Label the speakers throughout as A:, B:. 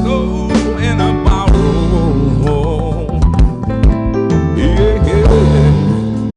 A: go and I borrow. Yeah, yeah.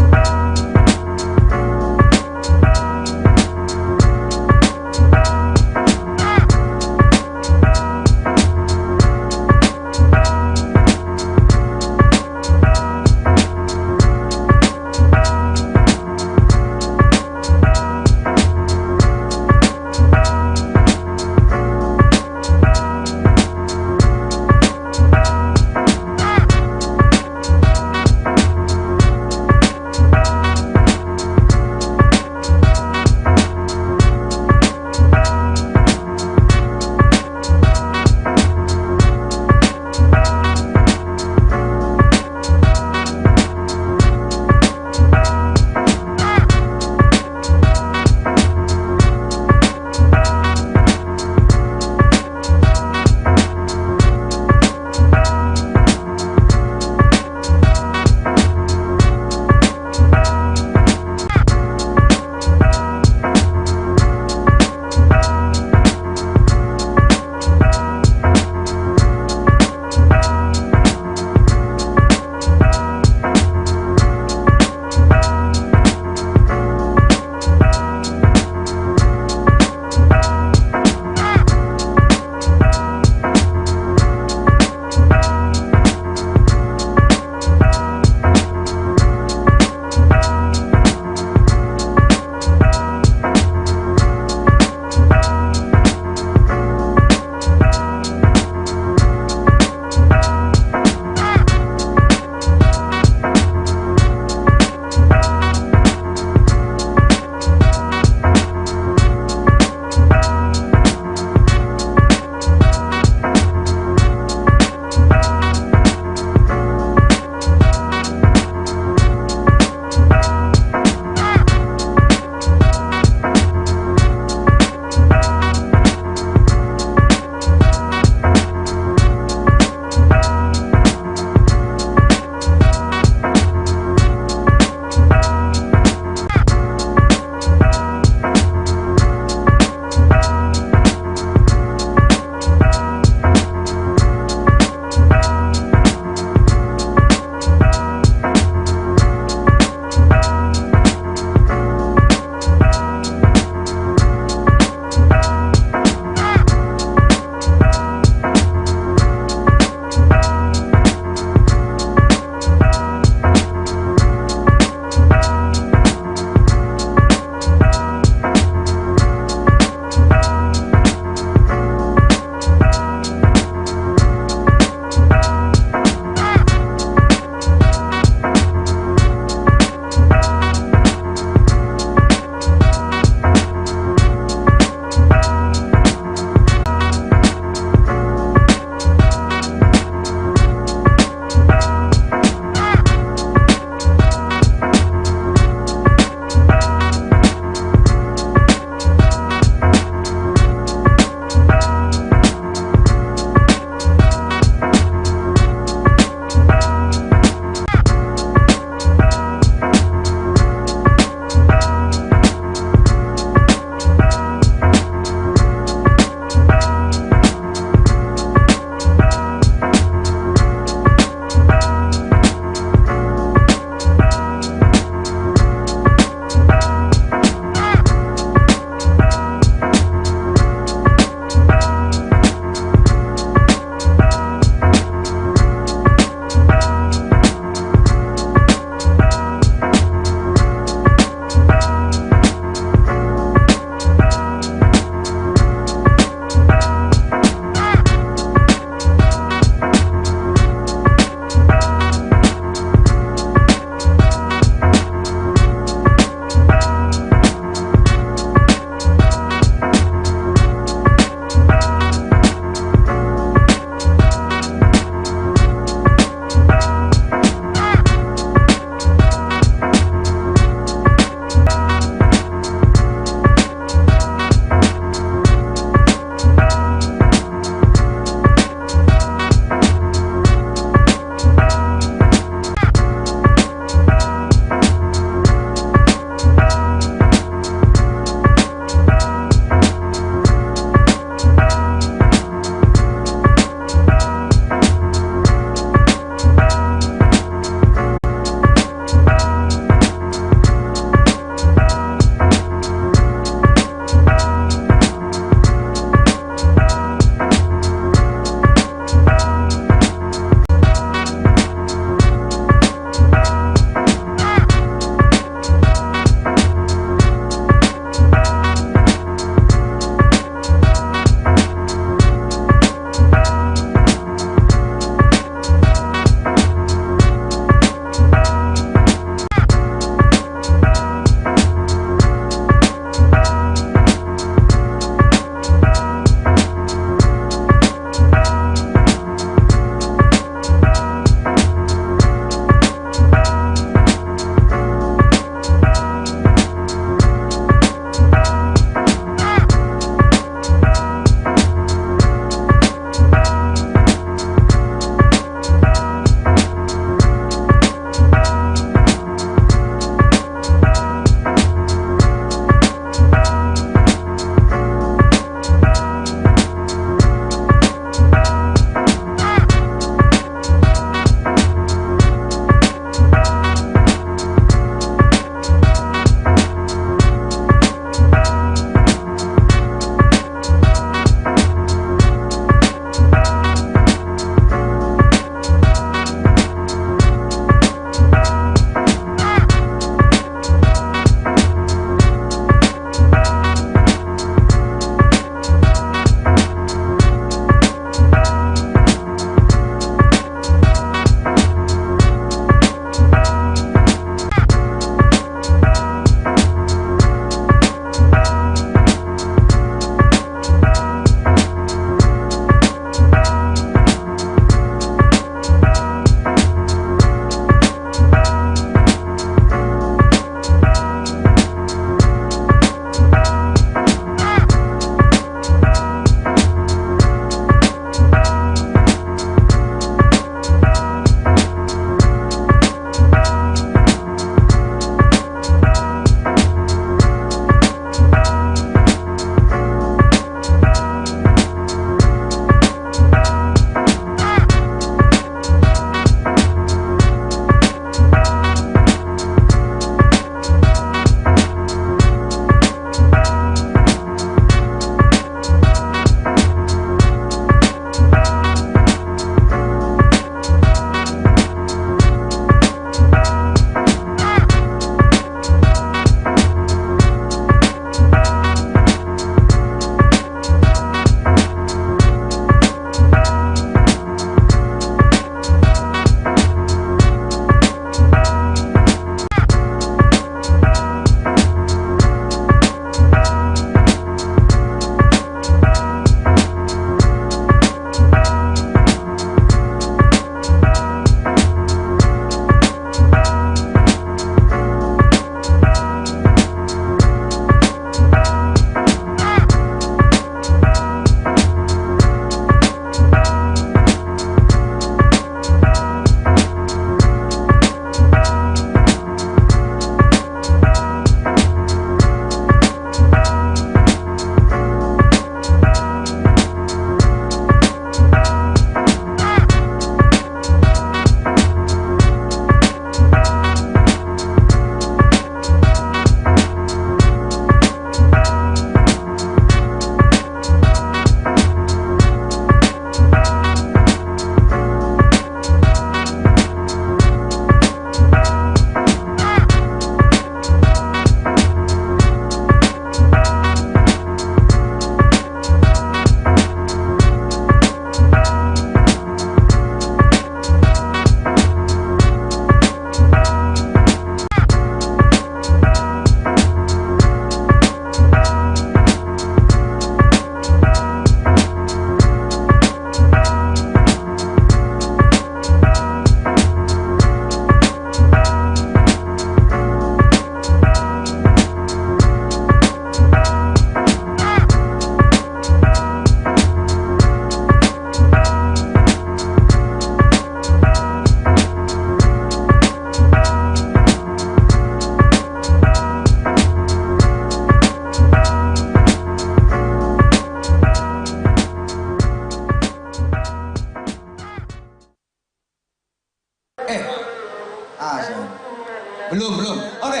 B: Belum, belum. Oke.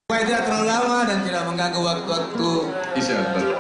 B: Supaya tidak terlalu lama dan tidak mengganggu waktu-waktu.
C: Iya, betul.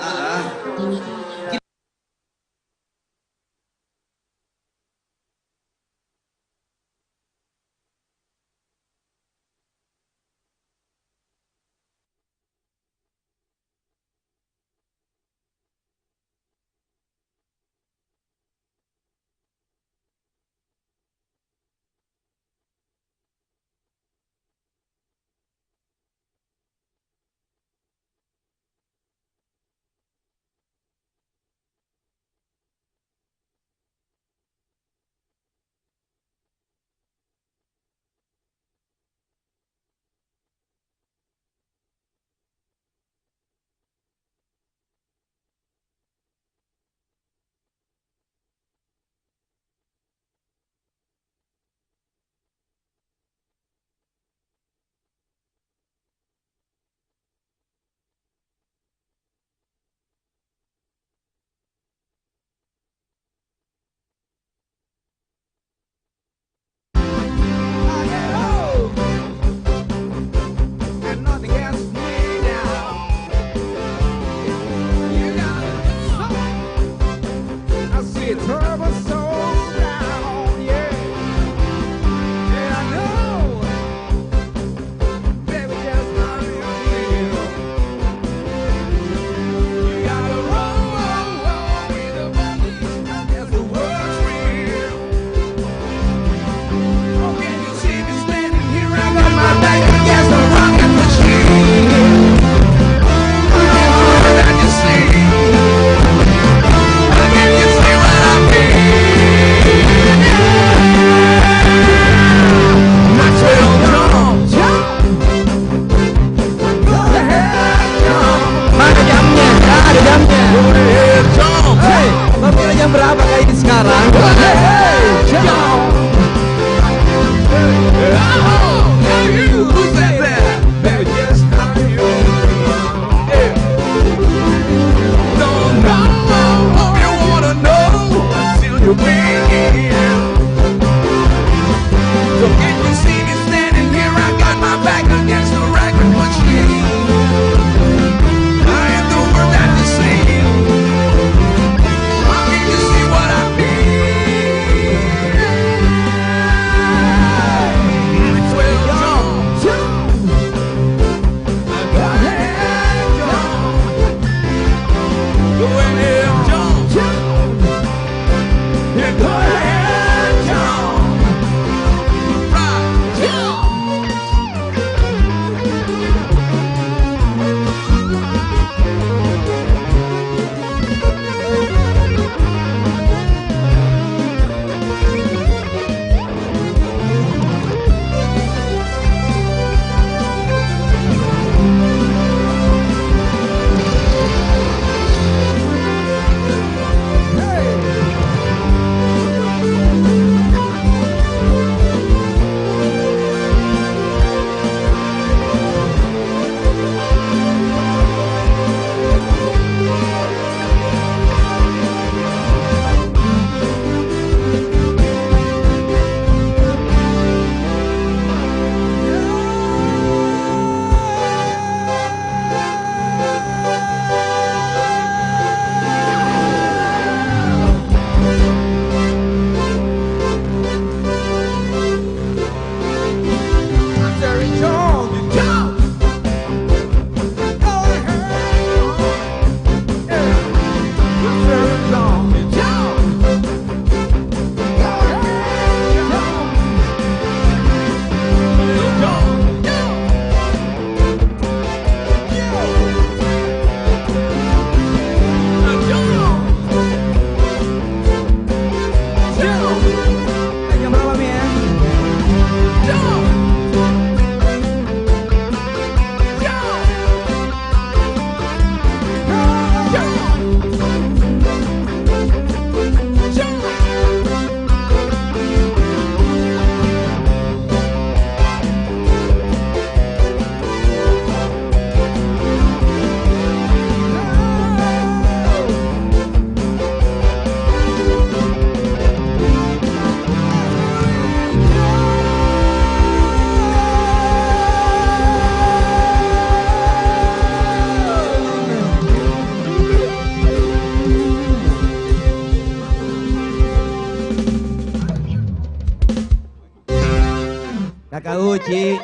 B: Kakak Uci.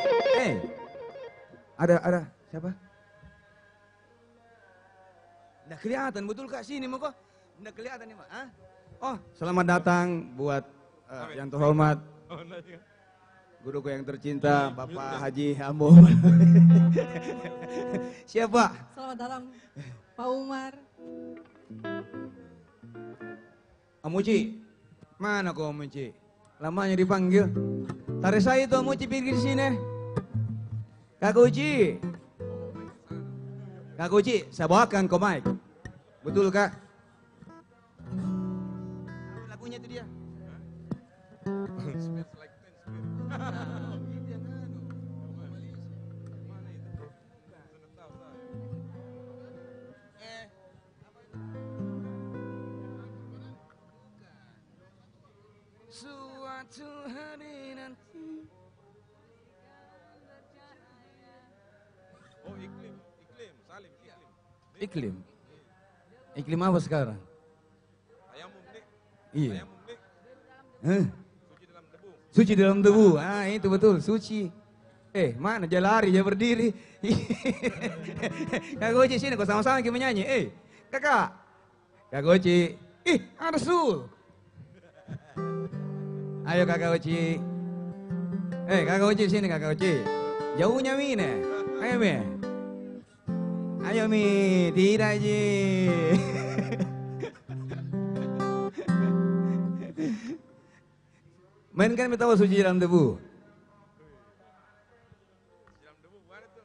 B: Ada siapa? Nggak kelihatan betul Kak sini mau kok? Nggak kelihatan nih Mak. Hah? Oh, selamat datang buat yang terhormat guruku yang tercinta Bapak Haji Ambo. Siapa?
C: Selamat datang Pak Umar.
B: Om Uci, mana kok Om Uci? Lamanya dipanggil. Tarik saya itu Om Uci pergi di sini. Kakak Uci. Kakak Uci, saya bawakan ke mic. Betul Kak? Lagunya itu dia. Suatu hari nanti.
A: Oh iklim, Salim,
B: Iklim. Iklim apa sekarang?
A: Tayamum nih,
B: Iya.
A: tayamum nih, suci dalam debu.
B: Suci dalam debu. Ah itu betul, suci. Mana dia lari, dia berdiri. Kakak Uci sini kok sama-sama kita menyanyi. Kakak. Kakak Uci. Ada Sul. Ayo Kakak Uci. Kakak Uci sini Kakak Uci. Jauhnya Mi nih. Ayo Mi. Ayo Mi, tidak Ji. Mainkan kita tahu suci dalam debu.
A: Dalam debu mana tuh?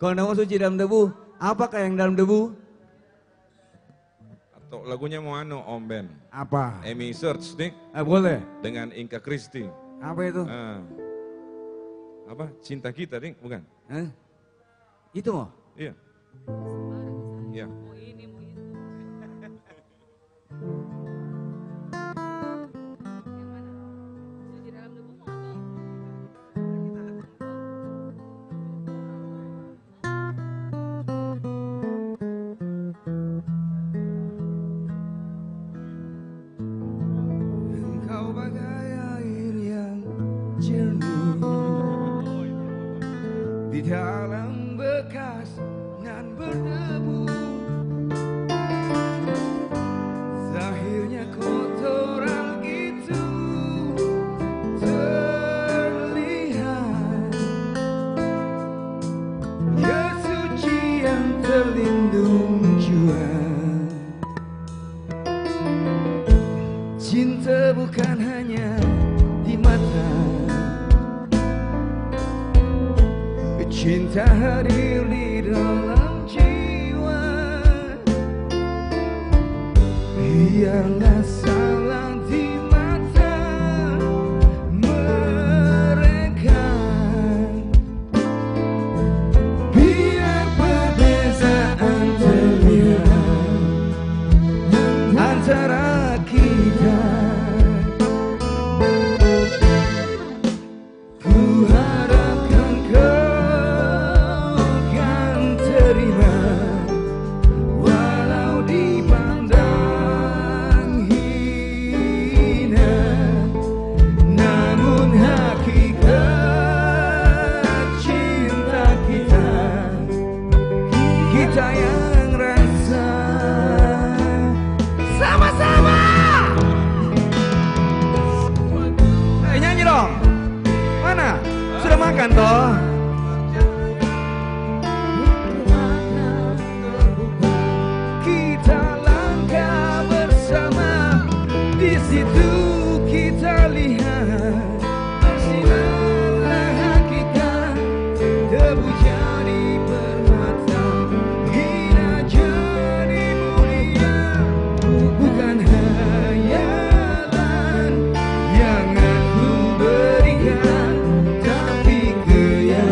B: Kalau mau suci dalam debu, apakah yang dalam debu?
A: Atau lagunya mau Om Ben.
B: Apa?
A: Emi Search nih
B: Boleh.
A: dengan Inka Christie.
B: Apa itu?
A: Apa? Cinta kita nih, bukan?
B: Itu mau?
A: Iya. Iya.
C: Mau ini, mau itu. Yang mana? Suci dalam debu mau atau?
B: Engkau bagai air yang jernih di dalam bekas nan berdebu. Zahirnya kotoran itu terlihat, kesucian terlindung jua. Cinta bukan hanya di mata, cinta hadir di dalam jiwa. Biarlah salah di mata mereka, biar perbezaan terlihat antara kita. Ku harapkan kau kan terima, walau dipandang hina. Namun hakikat cinta kita, kita yang rasa. Sama-sama. Nyanyi dong. Mana? Sudah makan toh? Kita langkah bersama, di situ kita lihat sinarlah hakikat. Debu jadi permata, hina jadi mulia. Bukan hayalan yang aku berikan, tapi keyakinan.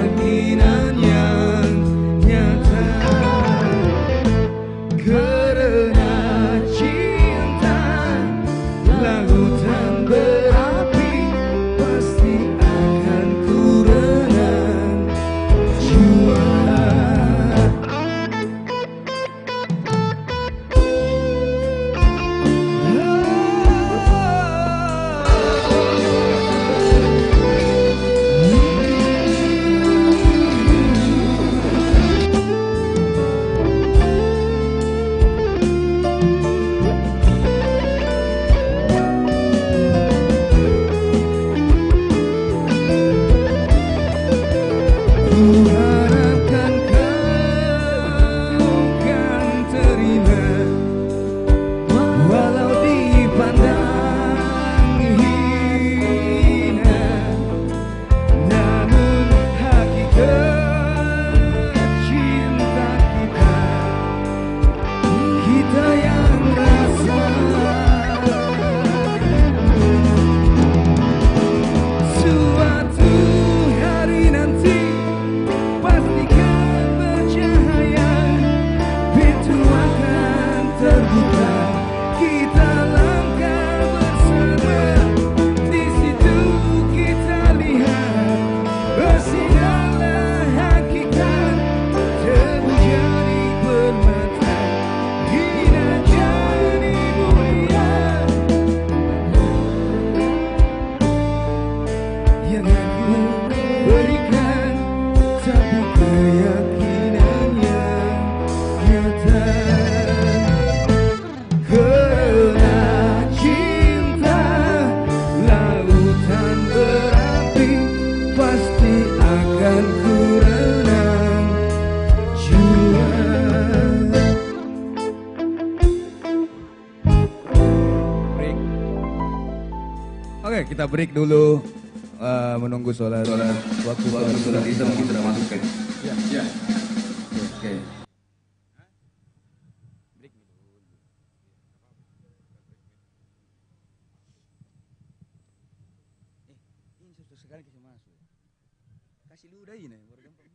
B: kita break dulu menunggu sholat. Waktu
D: sholat Isya mungkin sudah masuk kan?
B: Ya.
D: Oke.
B: Ini sekali kasih masuk. Kasih ludah ini, baru gampang.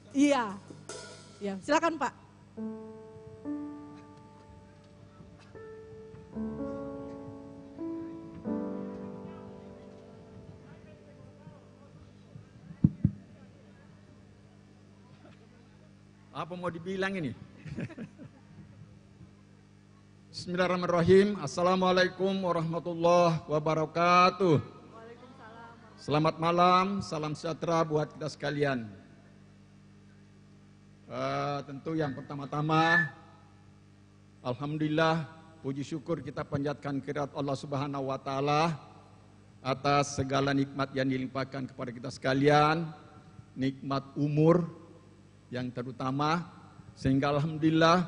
C: Iya. Ya, silakan Pak.
E: Apa mau dibilang ini? Bismillahirrahmanirrahim. Assalamualaikum warahmatullahi wabarakatuh. Selamat malam, salam sejahtera buat kita sekalian. Tentu yang pertama-tama, alhamdulillah, puji syukur kita panjatkan kehadirat Allah Subhanahu wa taala atas segala nikmat yang dilimpahkan kepada kita sekalian, nikmat umur yang terutama, sehingga alhamdulillah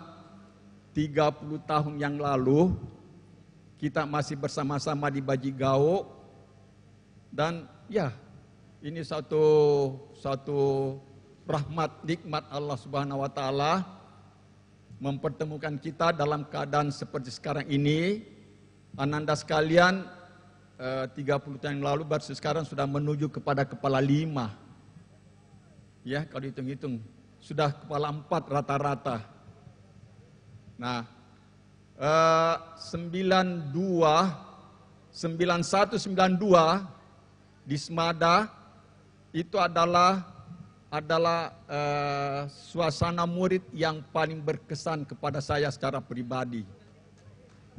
E: 30 tahun yang lalu kita masih bersama-sama di Bajigao, dan ya ini satu rahmat nikmat Allah Subhanahu wa taala mempertemukan kita dalam keadaan seperti sekarang ini. Ananda sekalian, 30 tahun yang lalu baru sekarang sudah menuju kepada kepala 5. Ya, kalau hitung-hitung sudah kepala 4 rata-rata. Nah, 9192 di Semada itu adalah suasana murid yang paling berkesan kepada saya secara pribadi.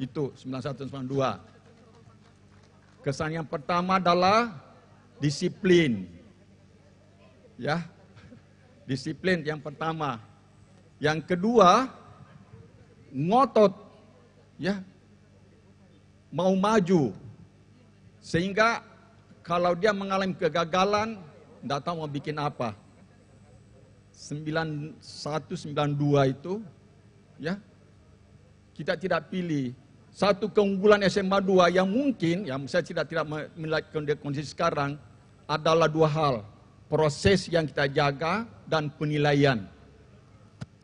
E: Itu 9192. Kesan yang pertama adalah disiplin. Ya. Disiplin yang pertama. Yang kedua, ngotot, ya, mau maju. Sehingga kalau dia mengalami kegagalan, tidak tahu mau bikin apa. 9192 itu, ya, kita tidak pilih. Satu keunggulan SMA 2 yang mungkin, yang saya tidak melihat kondisi sekarang, adalah 2 hal. Proses yang kita jaga dan penilaian.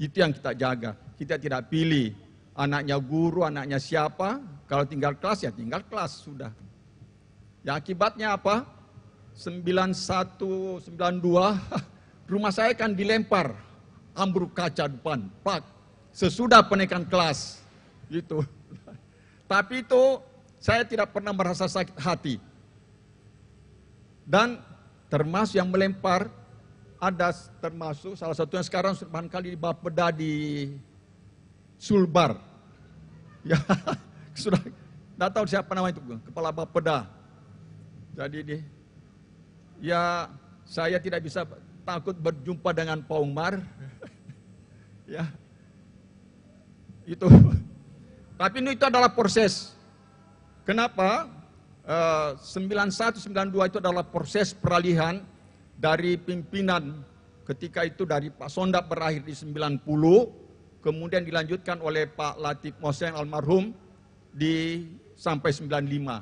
E: Itu yang kita jaga. Kita tidak pilih anaknya guru, anaknya siapa. Kalau tinggal kelas ya tinggal kelas sudah. Ya akibatnya apa? 9192 rumah saya kan dilempar ambruk kaca depan. Pak, sesudah penaikan kelas. Gitu. Tapi itu saya tidak pernah merasa sakit hati. Dan termasuk yang melempar, ada termasuk salah satunya sekarang barangkali di Bapeda di Sulbar. Ya, sudah tidak tahu siapa nama itu, kepala Bapeda. Jadi ya saya tidak bisa takut berjumpa dengan Pak Umar. Ya. Itu. Tapi itu adalah proses. Kenapa? 9192 itu adalah proses peralihan dari pimpinan ketika itu dari Pak Sondak berakhir di 90, kemudian dilanjutkan oleh Pak Latif Mohsen almarhum sampai 95.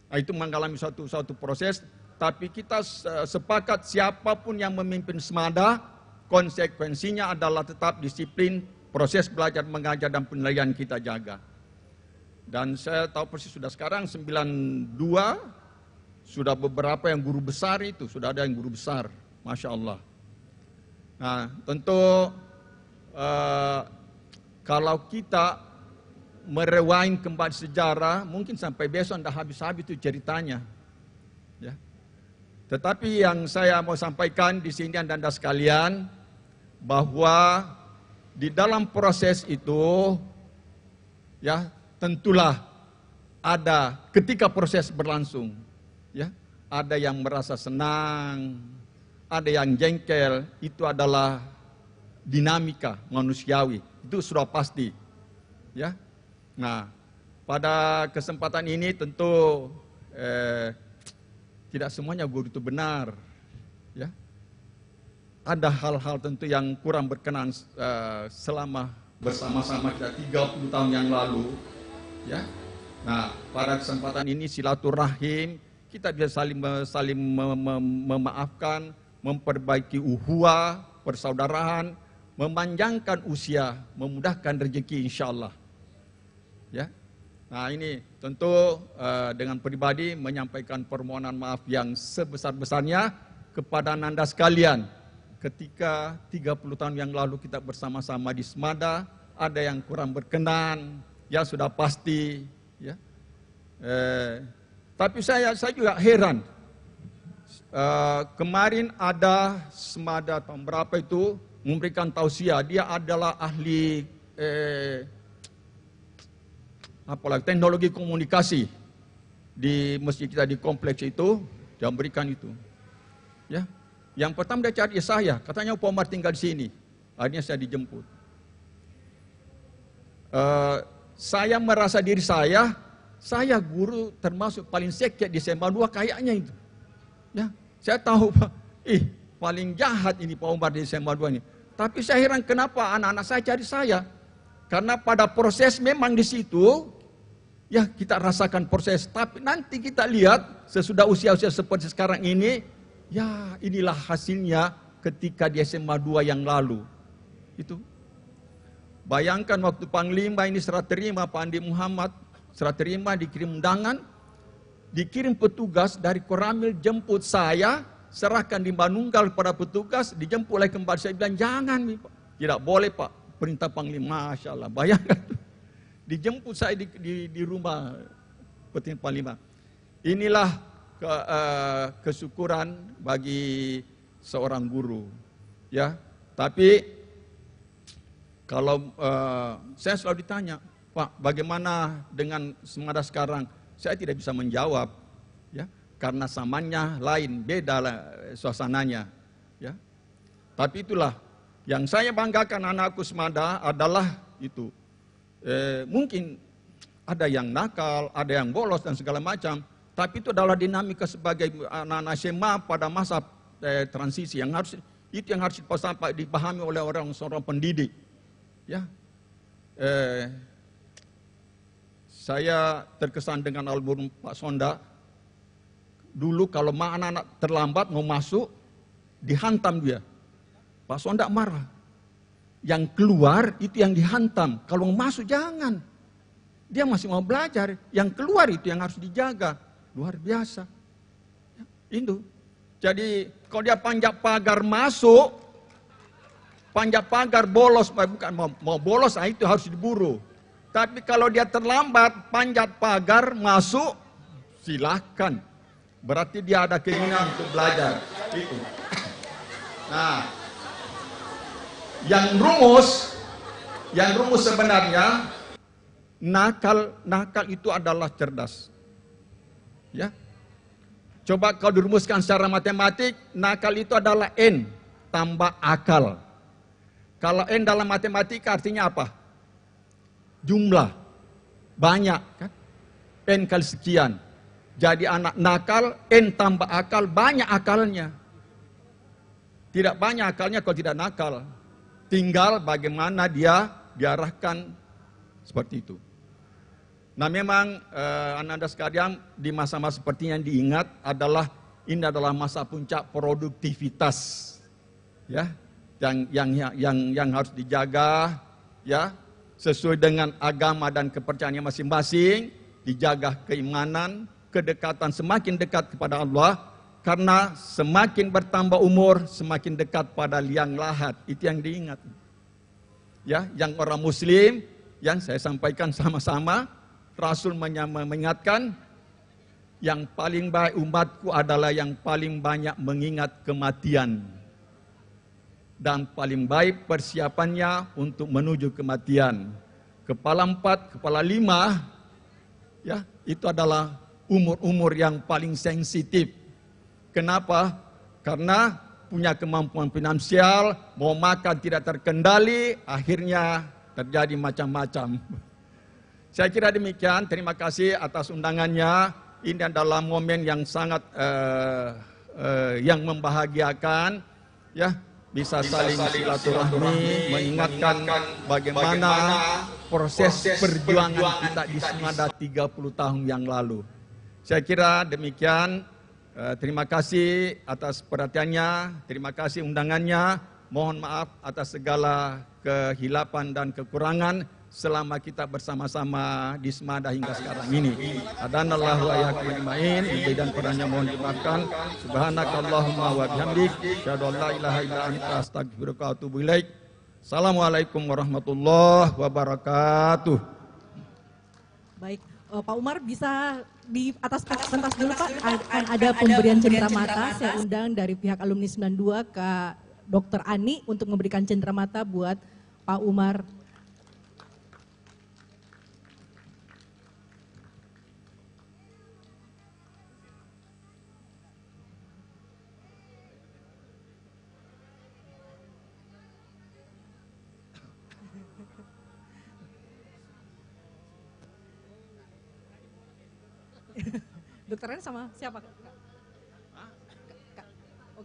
E: Nah, itu mengalami suatu proses, tapi kita sepakat siapapun yang memimpin Semada, konsekuensinya adalah tetap disiplin, proses belajar mengajar dan penilaian kita jaga. Dan saya tahu persis sudah sekarang 92 sudah beberapa yang guru besar itu, sudah ada yang guru besar, Masya Allah. Nah tentu kalau kita merewind kembali sejarah, mungkin sampai besok anda habis-habis itu ceritanya. Ya. Tetapi yang saya mau sampaikan di sini anda sekalian, bahwa di dalam proses itu, ya, tentulah ada ketika proses berlangsung, ya, ada yang merasa senang, ada yang jengkel, itu adalah dinamika manusiawi, itu sudah pasti, ya. Nah, pada kesempatan ini tentu tidak semuanya guru itu benar, ya. Ada hal-hal tentu yang kurang berkenan selama bersama-sama kita 30 tahun yang lalu. Ya, nah pada kesempatan ini silaturahim kita bisa saling memaafkan, memperbaiki ukhuwah, persaudaraan, memanjangkan usia, memudahkan rezeki insyaallah. Ya, nah ini tentu dengan pribadi menyampaikan permohonan maaf yang sebesar-besarnya kepada anda sekalian. ketika 30 tahun yang lalu kita bersama-sama di Semada, ada yang kurang berkenan, ya sudah pasti, ya. Tapi saya juga heran. Kemarin ada Semada tahun berapa itu memberikan tausiah, dia adalah ahli teknologi komunikasi di masjid kita di kompleks itu, dia memberikan itu. Ya, yang pertama dia cari saya, katanya Pak Umar tinggal di sini, akhirnya saya dijemput. Saya merasa diri saya guru termasuk paling sekiat di SMA 2 kayaknya itu. Ya, saya tahu Pak, paling jahat ini Pak Umar di SMA 2 ini. Tapi saya heran kenapa anak-anak saya cari saya. Karena pada proses memang di situ, ya kita rasakan proses. Tapi nanti kita lihat sesudah usia-usia seperti sekarang ini, ya inilah hasilnya ketika di SMA 2 yang lalu. Itu. Bayangkan waktu Panglima ini serah terima Pak Andi Muhammad, serah terima dikirim undangan, dikirim petugas dari Koramil jemput saya, serahkan di Manunggal kepada petugas, dijemput oleh kembali. Saya bilang jangan Pak, tidak boleh Pak, perintah Panglima. Masya Allah, bayangkan. Dijemput saya di rumah petinggi Panglima. Inilah kesyukuran bagi seorang guru. Ya, tapi kalau saya selalu ditanya, Pak, bagaimana dengan Semada sekarang? Saya tidak bisa menjawab, ya, karena zamannya lain, beda suasananya, ya. Tapi itulah yang saya banggakan anakku Semada adalah itu. Mungkin ada yang nakal, ada yang bolos dan segala macam, tapi itu adalah dinamika sebagai anak-anak SMA pada masa transisi yang harus dipahami oleh seorang pendidik, ya. Saya terkesan dengan almarhum Pak Sonda. Dulu kalau anak-anak terlambat mau masuk, dihantam dia. Pak Sonda marah. Yang keluar itu yang dihantam. Kalau mau masuk jangan. Dia masih mau belajar. Yang keluar itu yang harus dijaga. Luar biasa. Itu. Jadi kalau dia panjat pagar masuk, panjat pagar bolos, bukan mau bolos, itu harus diburu. Tapi kalau dia terlambat, panjat pagar, masuk, silakan. Berarti dia ada keinginan untuk belajar. Itu. Nah, yang rumus sebenarnya, nakal itu adalah cerdas. Ya. Coba kalau dirumuskan secara matematik, nakal itu adalah N tambah akal. Kalau N dalam matematika artinya apa? Jumlah, banyak kan? N kali sekian. Jadi anak nakal, N tambah akal, banyak akalnya. Tidak banyak akalnya kalau tidak nakal. Tinggal bagaimana dia diarahkan seperti itu. Nah memang anak-anak sekalian di masa-masa seperti yang diingat adalah ini adalah masa puncak produktivitas, ya, yang harus dijaga, ya, sesuai dengan agama dan kepercayaannya masing-masing, dijaga keimanan, kedekatan semakin dekat kepada Allah, karena semakin bertambah umur, semakin dekat pada liang lahat. Itu yang diingat. Ya, yang orang Muslim, yang saya sampaikan sama-sama, Rasul mengingatkan, yang paling baik umatku adalah yang paling banyak mengingat kematian. Dan paling baik persiapannya untuk menuju kematian. Kepala 4, kepala 5, ya, itu adalah umur-umur yang paling sensitif. Kenapa? Karena punya kemampuan finansial, mau makan tidak terkendali, akhirnya terjadi macam-macam. Saya kira demikian, terima kasih atas undangannya. Ini adalah momen yang sangat yang membahagiakan, ya. Bisa saling silaturahmi, mengingatkan bagaimana proses perjuangan kita di Semada 30 tahun yang lalu. Saya kira demikian. Terima kasih atas perhatiannya, terima kasih undangannya. Mohon maaf atas segala kehilapan dan kekurangan. selama kita bersama-sama di Semada hingga sekarang ini. Adanallahu wa iyyakum ajmain. Lebih dan kurangnya mohon dimaafkan. Subhanakallahumma wa bihamdik, asyhadu an la ilaha illa anta, astaghfiruka wa atubu ilaik. Assalamualaikum warahmatullahi wabarakatuh.
C: Baik, Pak Umar bisa di atas pentas dulu Pak, akan ada pemberian cenderamata. Saya undang dari pihak alumni 92 ke Dr. Ani untuk memberikan cenderamata buat Pak Umar. Dokternya sama siapa?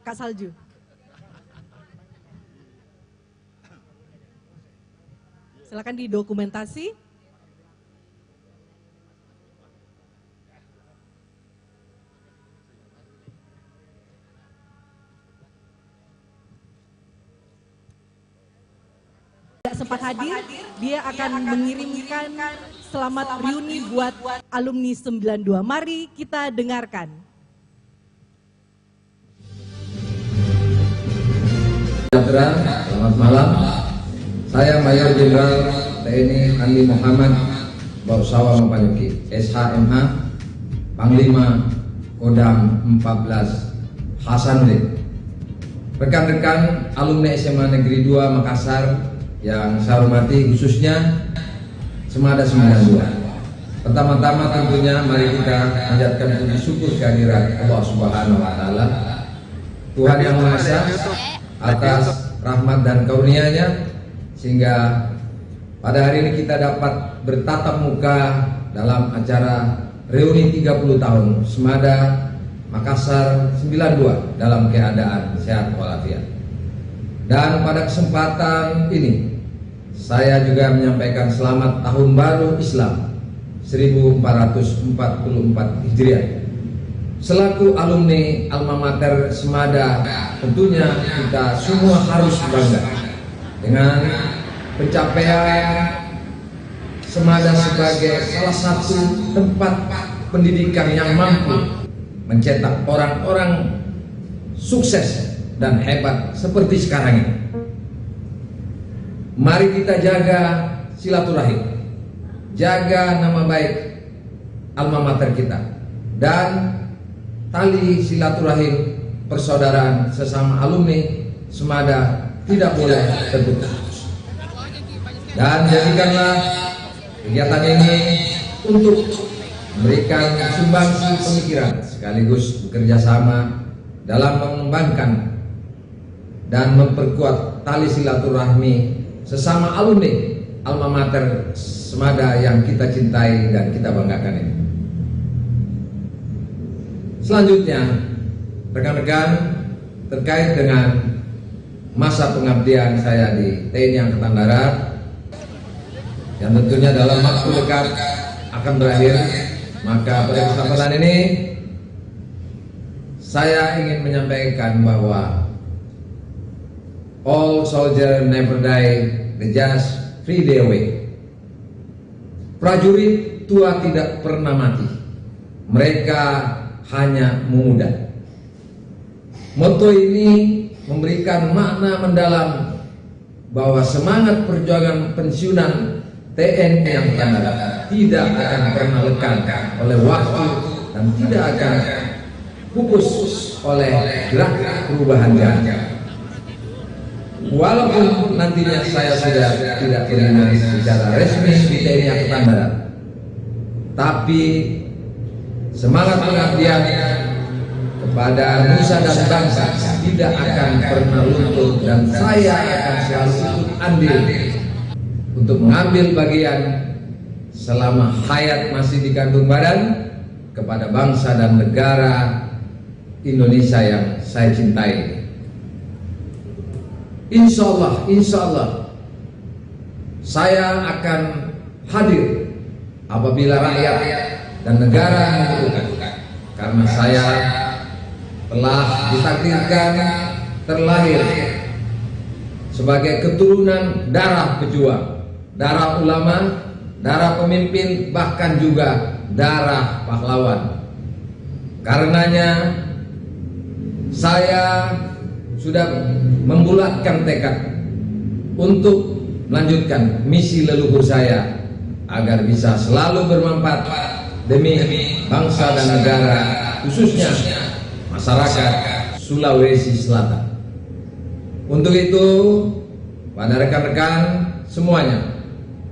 C: Kak Salju. Silakan didokumentasi. Tidak sempat hadir, dia akan mengirimkan selamat reuni buat alumni 92. Mari kita dengarkan.
F: Selamat malam. Saya Mayor Jenderal TNI Andi Muhammad Bausawa Mapanyuki, SHMH, Panglima Kodam 14 Hasanuddin. Rekan-rekan alumni SMA Negeri 2 Makassar yang saya hormati, khususnya Semada 92. Pertama-tama tentunya mari kita panjatkan puji syukur kehadirat Allah Subhanahu wa taala, Tuhan yang Maha Esa, atas rahmat dan karunia-Nya sehingga pada hari ini kita dapat bertatap muka dalam acara reuni 30 tahun Semada Makassar 92 dalam keadaan sehat walafiat. Dan pada kesempatan ini saya juga menyampaikan selamat tahun baru Islam 1444 Hijriah. Selaku alumni alma mater Semada, tentunya kita semua harus bangga dengan pencapaian Semada sebagai salah satu tempat pendidikan yang mampu mencetak orang-orang sukses dan hebat seperti sekarang ini. Mari kita jaga silaturahim, jaga nama baik alma mater kita, dan tali silaturahim persaudaraan sesama alumni Semada tidak boleh terputus. Dan jadikanlah kegiatan ini untuk memberikan sumbangsi pemikiran sekaligus bekerja sama dalam mengembangkan dan memperkuat tali silaturahmi sesama alumni alma mater Semada yang kita cintai dan kita banggakan ini. Selanjutnya, rekan-rekan, terkait dengan masa pengabdian saya di TNI Angkatan Darat yang tentunya dalam waktu dekat akan berakhir, maka pada kesempatan ini saya ingin menyampaikan bahwa all soldiers never die, they just flee their way. Prajurit tua tidak pernah mati, mereka hanya memuda. Moto ini memberikan makna mendalam bahwa semangat perjuangan pensiunan TNI Angkatan Darat tidak akan pernah lekang oleh waktu dan tidak akan pupus oleh gerak perubahan zaman. Walaupun nantinya saya sudah tidak terima secara resmi di TNI Angkatan Darat, tapi semangat pengabdian kepada nusa dan bangsa tidak akan pernah luntur, dan saya akan selalu ikut andil untuk mengambil bagian selama hayat masih dikandung badan kepada bangsa dan negara Indonesia yang saya cintai. Insya Allah saya akan hadir apabila rakyat dan negara membutuhkan, karena saya telah ditakdirkan terlahir sebagai keturunan darah pejuang darah ulama, darah pemimpin, bahkan juga darah pahlawan. Karenanya saya sudah membulatkan tekad untuk melanjutkan misi leluhur saya agar bisa selalu bermanfaat demi bangsa dan negara, khususnya masyarakat Sulawesi Selatan. Untuk itu, pada rekan-rekan semuanya,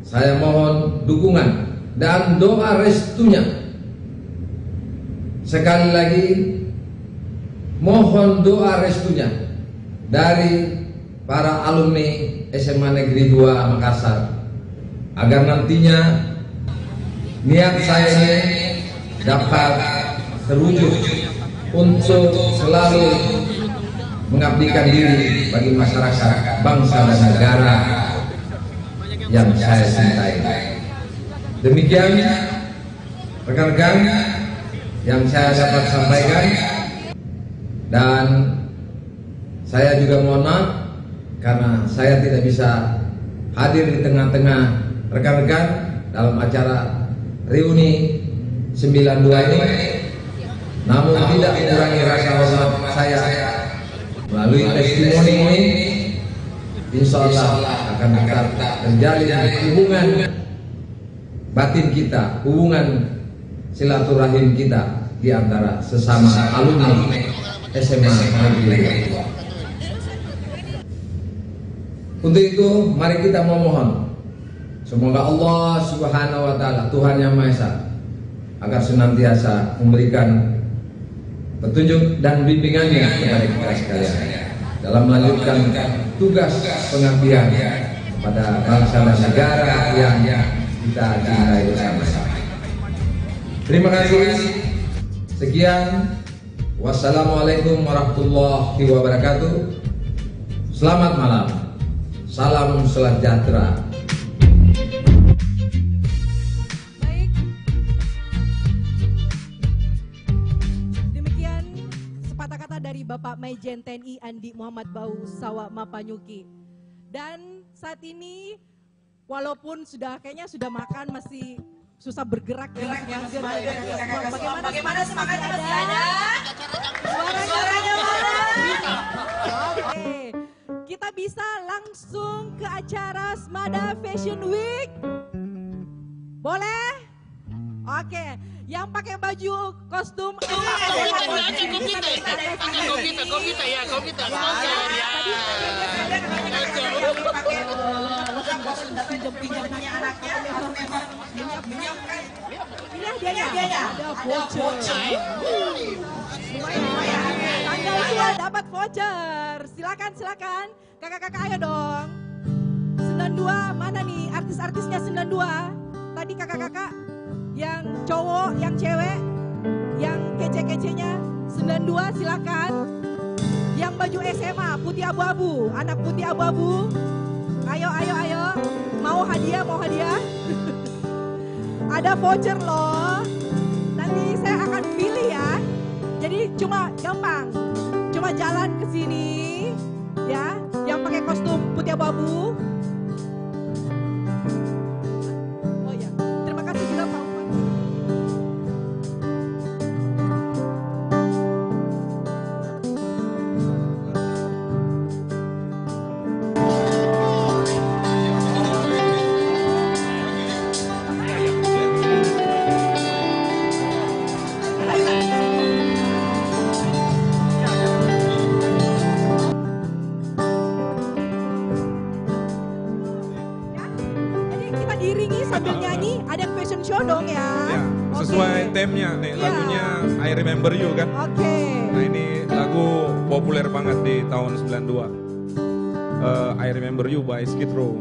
F: saya mohon dukungan dan doa restunya. Sekali lagi, mohon doa restunya dari para alumni SMA Negeri 2 Makassar, agar nantinya niat saya ini dapat terwujud untuk selalu mengabdikan diri bagi masyarakat, bangsa dan negara yang saya cintai. Demikian rekan-rekan yang saya dapat sampaikan, dan saya juga mohon maaf karena saya tidak bisa hadir di tengah-tengah rekan-rekan dalam acara reuni 92 ini, namun tidak mengurangi rasa hormat saya. Melalui testimoni ini, insya Allah akan tetap terjalin hubungan batin kita, hubungan silaturahim kita di antara sesama alumni SMA Negeri 2. Untuk itu, mari kita memohon semoga Allah Subhanahu wa Ta'ala, Tuhan Yang Maha Esa, agar senantiasa memberikan petunjuk dan bimbingannya kepada kita sekalian dalam melanjutkan tugas pengabdian pada bangsa dan negara yang kita cintai bersama. Terima kasih. Sekian. Wassalamualaikum warahmatullahi wabarakatuh. Selamat malam. Salam sejahtera.
C: Baik. Demikian sepatah kata dari Bapak Maijen TNI Andi Muhammad Bau Sawa Mapanyuki. Dan saat ini walaupun kayaknya sudah makan, masih susah bergerak ya. Bagaimana semangatnya masih ada? Suaranya mana? Oke. Kita bisa langsung ke acara Smada Fashion Week. Boleh? Oke, yang pakai baju kostum ada voucher. Tanggal tua dapat voucher. Silakan. Kakak-kakak ayo dong. 92 mana nih artis-artisnya 92? Tadi kakak-kakak yang cowok, yang cewek, yang kece-kecenya 92 silakan. Yang baju SMA putih abu-abu, anak putih abu-abu. Ayo. Mau hadiah? Ada voucher loh. Nanti saya akan pilih ya. Jadi cuma gampang. Cuma jalan ke sini ya, yang pakai kostum putih abu-abu. Oh ya, terima kasih juga Pak Umar. Sambil nyanyi, ada fashion show dong ya.
A: Ya, sesuai temnya nih, lagunya I Remember You kan.
C: Oke.
A: Nah ini lagu populer banget di tahun 92. I Remember You by Skid Row.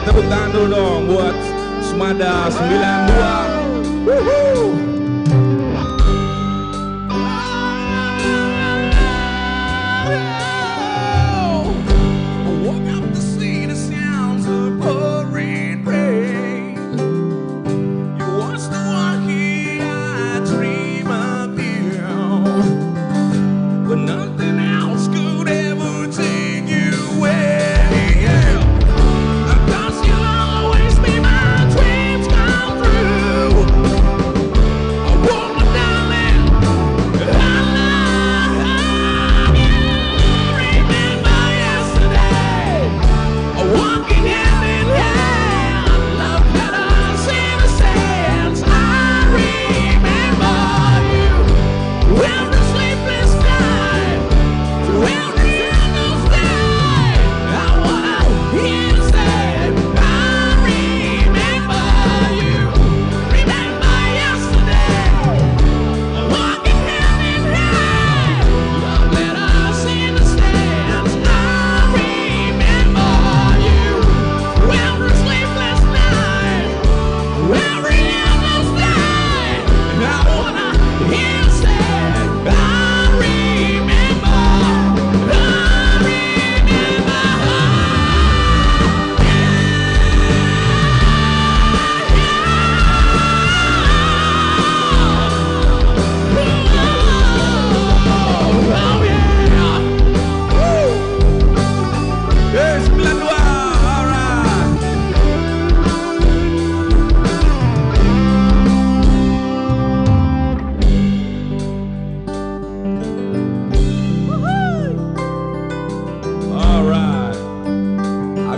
A: tepuk tangan dulu dong buat Smada 92. Woohoo.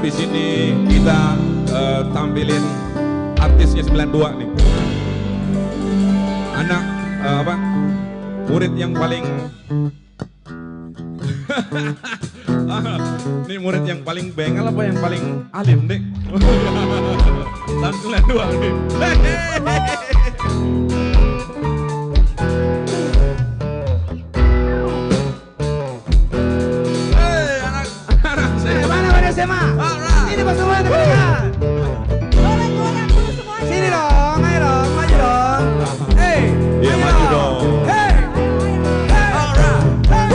A: Habis ini kita tampilin artisnya 92 nih. Anak murid yang paling ini murid yang paling bengal apa yang paling alim, Dek? Tahun 92 nih.
B: Ini pas semua dekat. Goyang dulu semuanya. Sini dong, ayo dong, maju dong. Hey,
A: iya maju dong.
B: Hey, alright. Hey,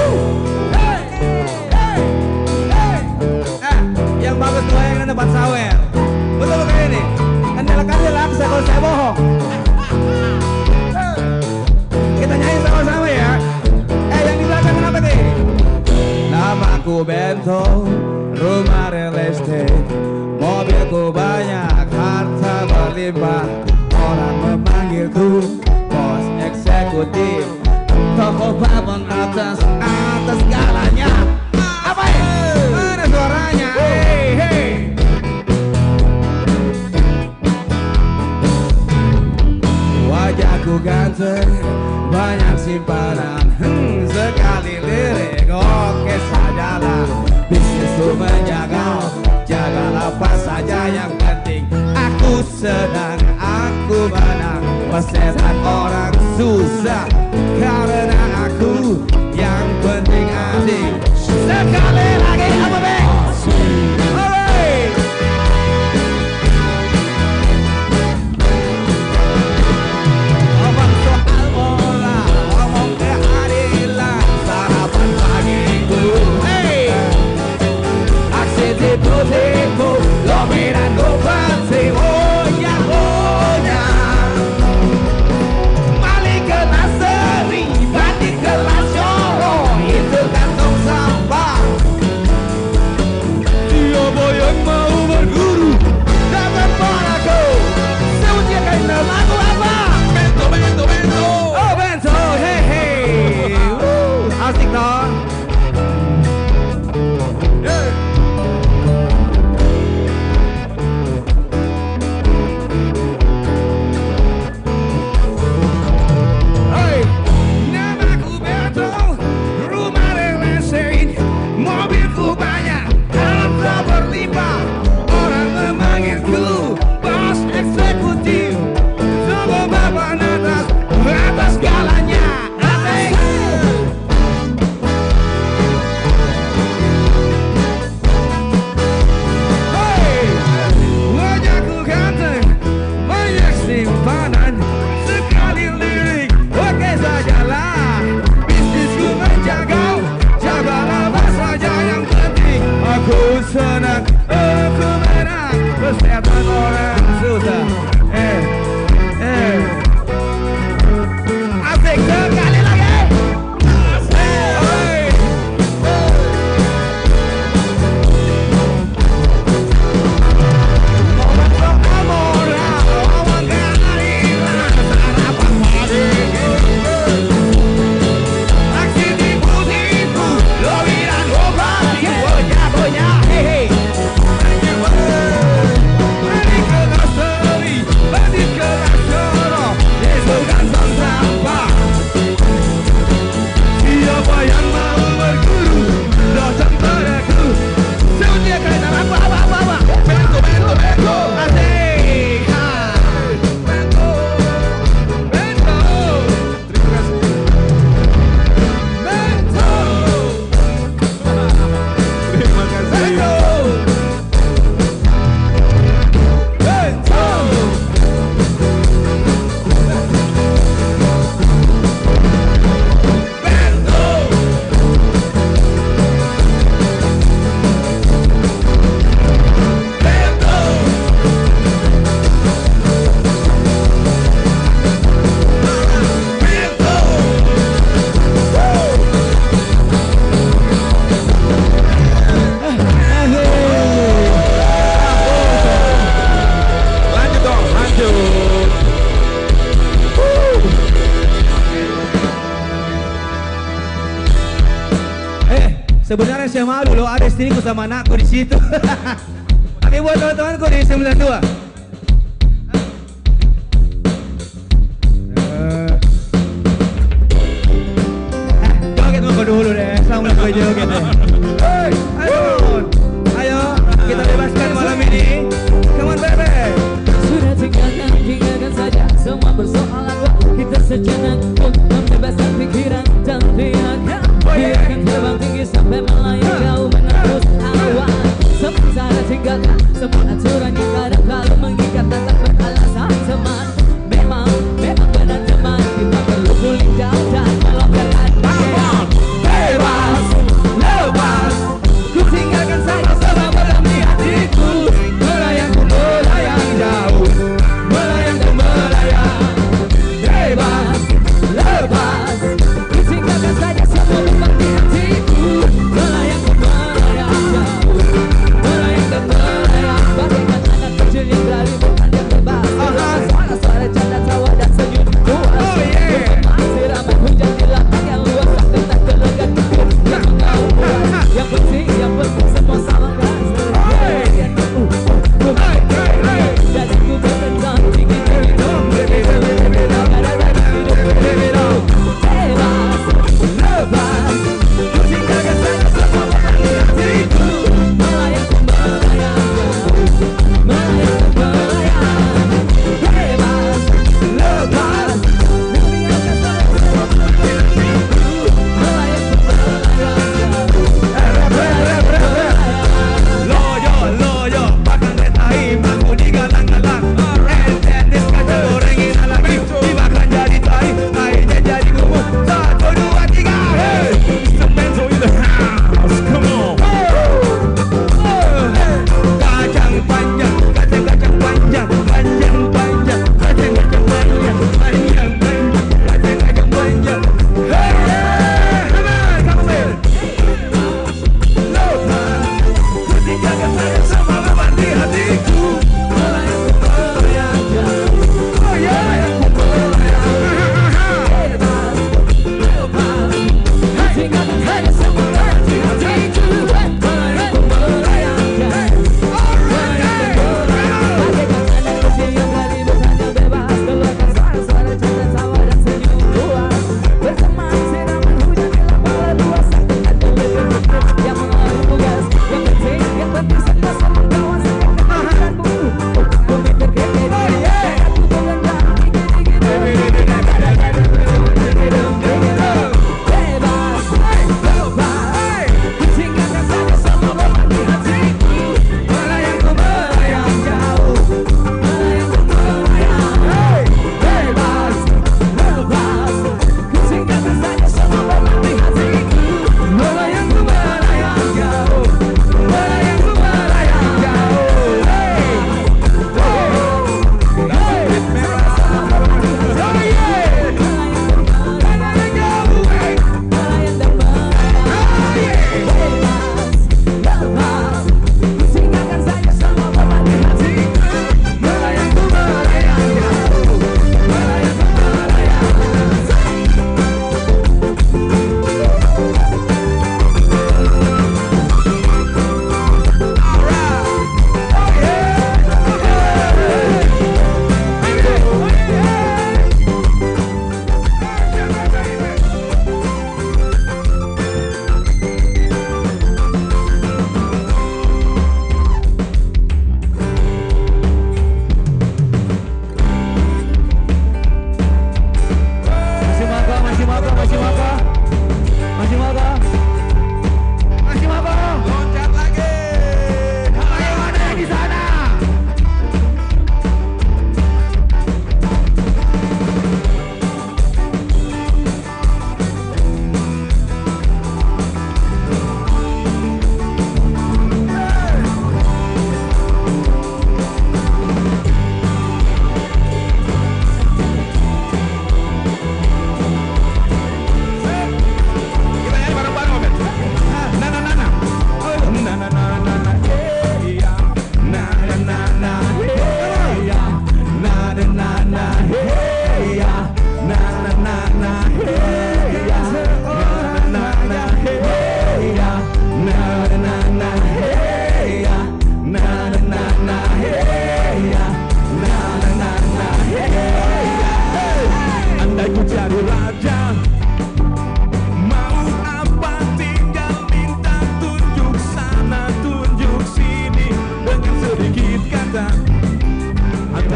B: hey. Nah, yang bagus goyang dan depan sawer. Betul kayak ini. Kandil laksa kalau saya bohong. Kita nyanyi sama-sama ya. Yang di belakang kenapa nih? Namaku Bento. Rumah real estate, mobilku banyak, harta berlimpah. Orang memanggilku bos eksekutif, toko babon atas segalanya. Apa ya? Mana suaranya? Hey. Wajahku ganteng, banyak simpanan, sekali lirik, oke sajalah. Bisnisku menjaga, jagalah apa saja yang penting. Aku senang, aku menang, persetan orang susah. Karena aku yang penting adik. Sekali lagi apa be? Alright. Ngomong soal bola, ngomong keadilan, sarapan pagiku. Tipo, lo miran, go fancy, oh yeah, oh. Sebenarnya saya malu loh, ada istriku sama anakku di situ. Oke, buat teman-temanku di 92. Joget mau dulu deh, sama gue joget deh. Hey, ayo, kita bebaskan malam ini. Come on baby.
G: Sudah tinggalkan saja semua persoalan waktu kita sejenak untuk membebaskan pikiran dan pikiran. Biarkan terbang tinggi sampai melayang jauh menembus awan. Sementara tinggalkan semua aturan yang kadang kala mengikat tak beralasan teman. Memang benar teman, kita perlu pulih down dan melonggarkan pakaian.
B: Bebas, lepas, ku tinggalkan sama-sama malam di hatiku. Melayang jauh, melayang dan melayang. Bebas, lepas,
G: Ku tinggalkan saja semua beban di hatiku. Melayang jauh, melayang dan melayang. Bagaikan anak kecil yang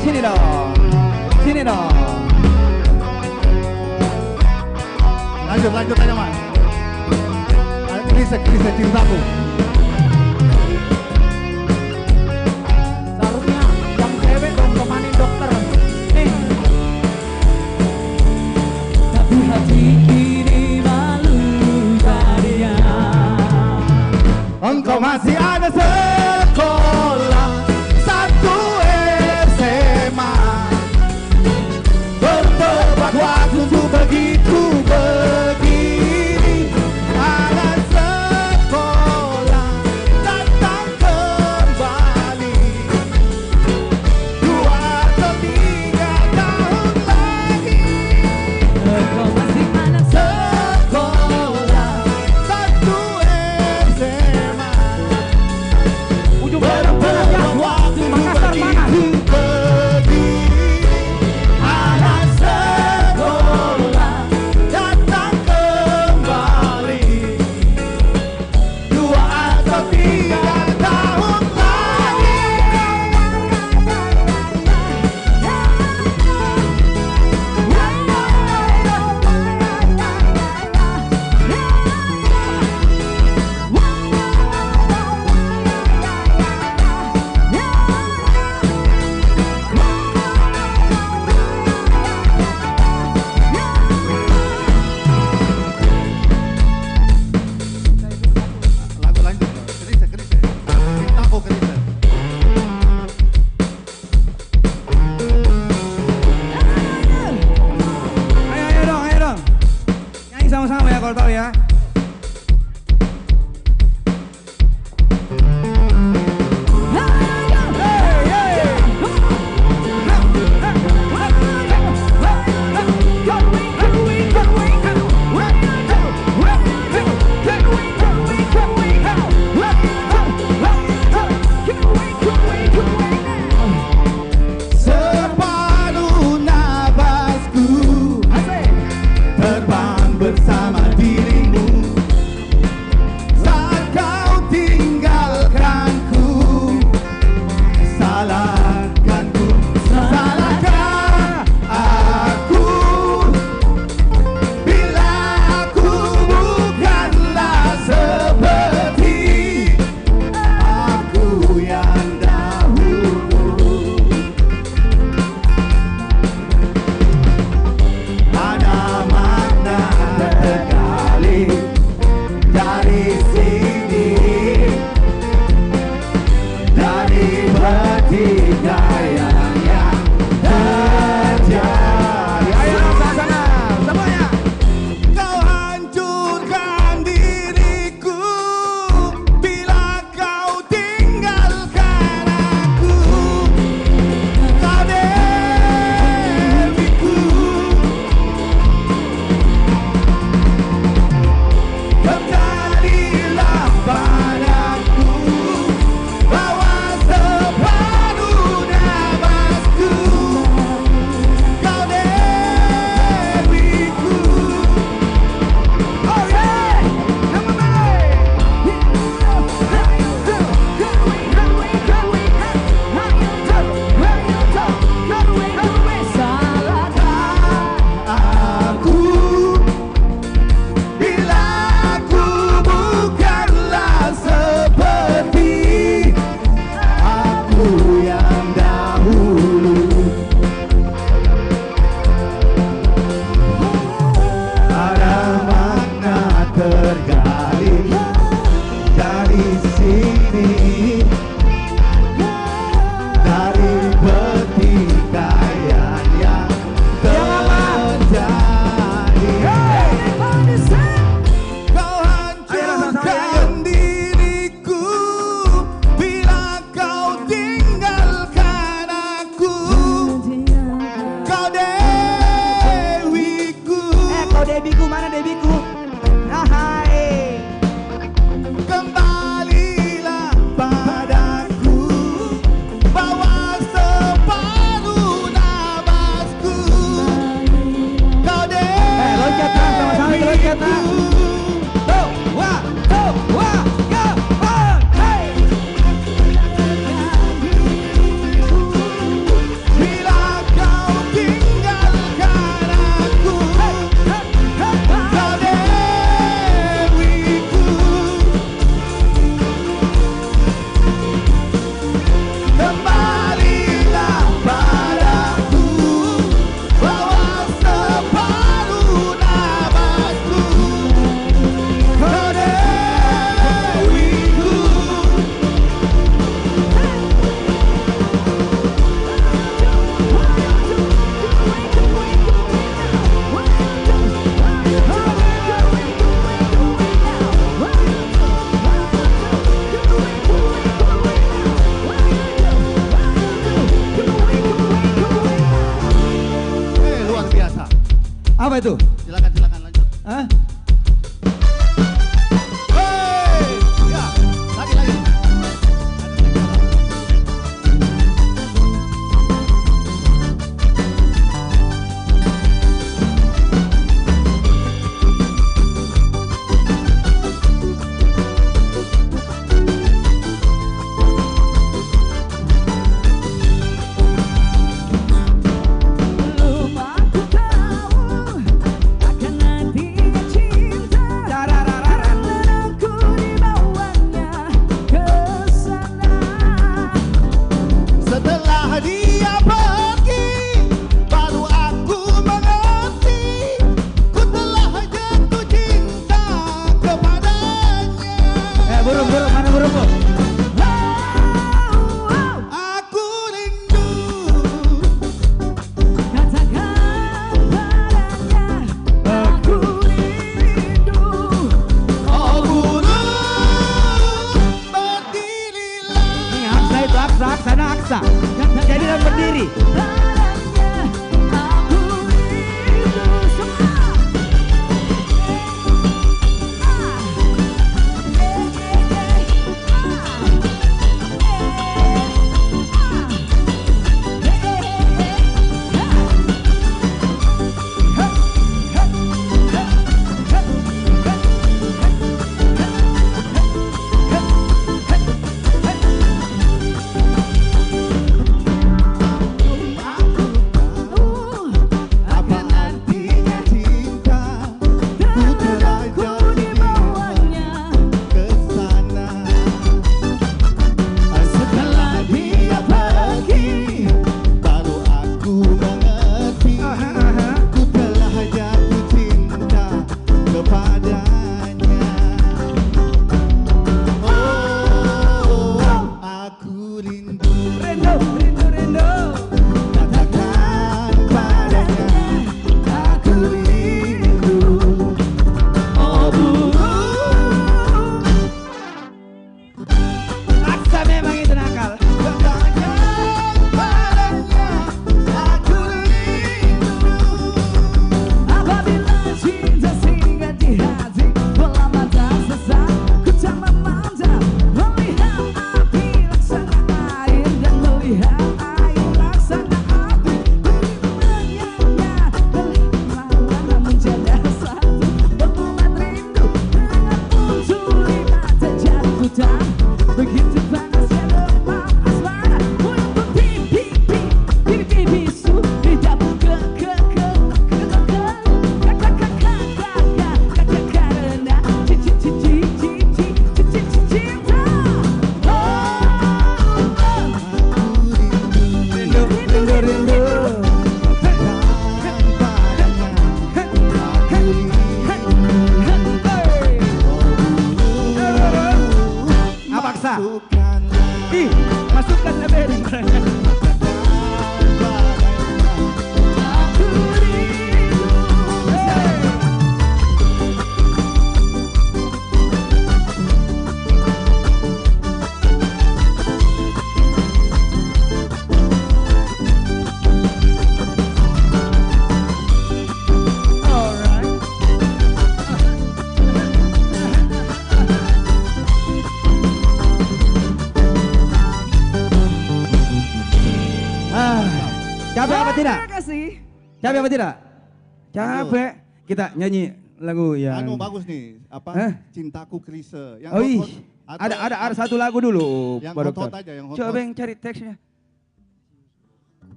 B: Sini dong. Sini dong.
H: Lanjut aja mas. Kisah cintaku.
I: Seharusnya yang cewek dong temanin dokter. Nih.
G: Tapi hati ini malu tadinya.
H: Engkau masih ada sekolah satu SMA. Berdebat waktu untuk begitu begini. Ada sekolah datang kembali. 2 atau 3 tahun lagi.
G: Engkau masih anak
H: Sekolah satu SMA.
I: Ujung bareng-bareng ya.
H: Waktu
I: Makassar mana?
H: begitu berdiri. Anak sekolah datang kembali. 2 atau 3 tahun lagi. Lagu lanjut. Kerisa. Cintaku kerisa.
B: Ayo dong. Nyanyi sama-sama ya kalau tahu ya.
H: Separuh nafasku terbang bersama dirimu. Saat kau tinggalkanku, salahkanku, salahkah aku bila aku bukanlah seperti aku yang dahulu. Ada makna tergali dari sini, dari pertikaian yang terjadi.
B: Ayo sana semuanya.
H: Kau hancurkan diriku bila kau tinggalkan aku. Kau dewiku, berkalilah padaku, bawa separuh nafasku. Kau dewiku. Oh yeah, come on, aku bila aku bukanlah seperti aku yang dahulu. Ada makna tergali dari sini, dari pertikaian yang terjadi. Kau hancurkan diriku bila kau tinggalkan aku. Kau dewiku.
B: Kau debiku mana debiku? Hai.
H: Kembalilah padaku, bawa separuh nafasku. Kau
B: Loncat sama-sama loncat. Tuh, wah, go, hey.
H: bila
B: Apa itu?
J: Silakan lanjut.
B: Hah?
J: Ya, lagi.
B: Jadi dan berdiri. Masukkan lebih. Capek apa tidak?
A: Terima kasih.
B: Capek apa tidak? Capek. Kita nyanyi lagu yang
J: bagus nih, apa? Cintaku Klise. Yang
B: oh ada satu lagu dulu,
J: yang
B: Pak Dokter.
J: aja, yang
B: coba yang cari teksnya.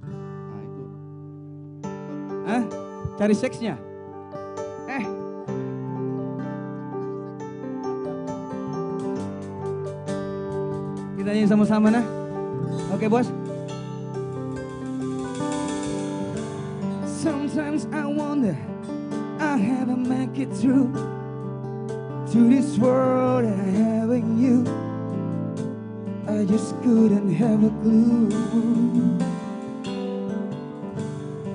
J: Nah, itu.
B: Cari seksnya. Kita nyanyi sama-sama nah. Oke, Bos. Sometimes I wonder I ever make it through to this world that I have in you. I just couldn't have a clue.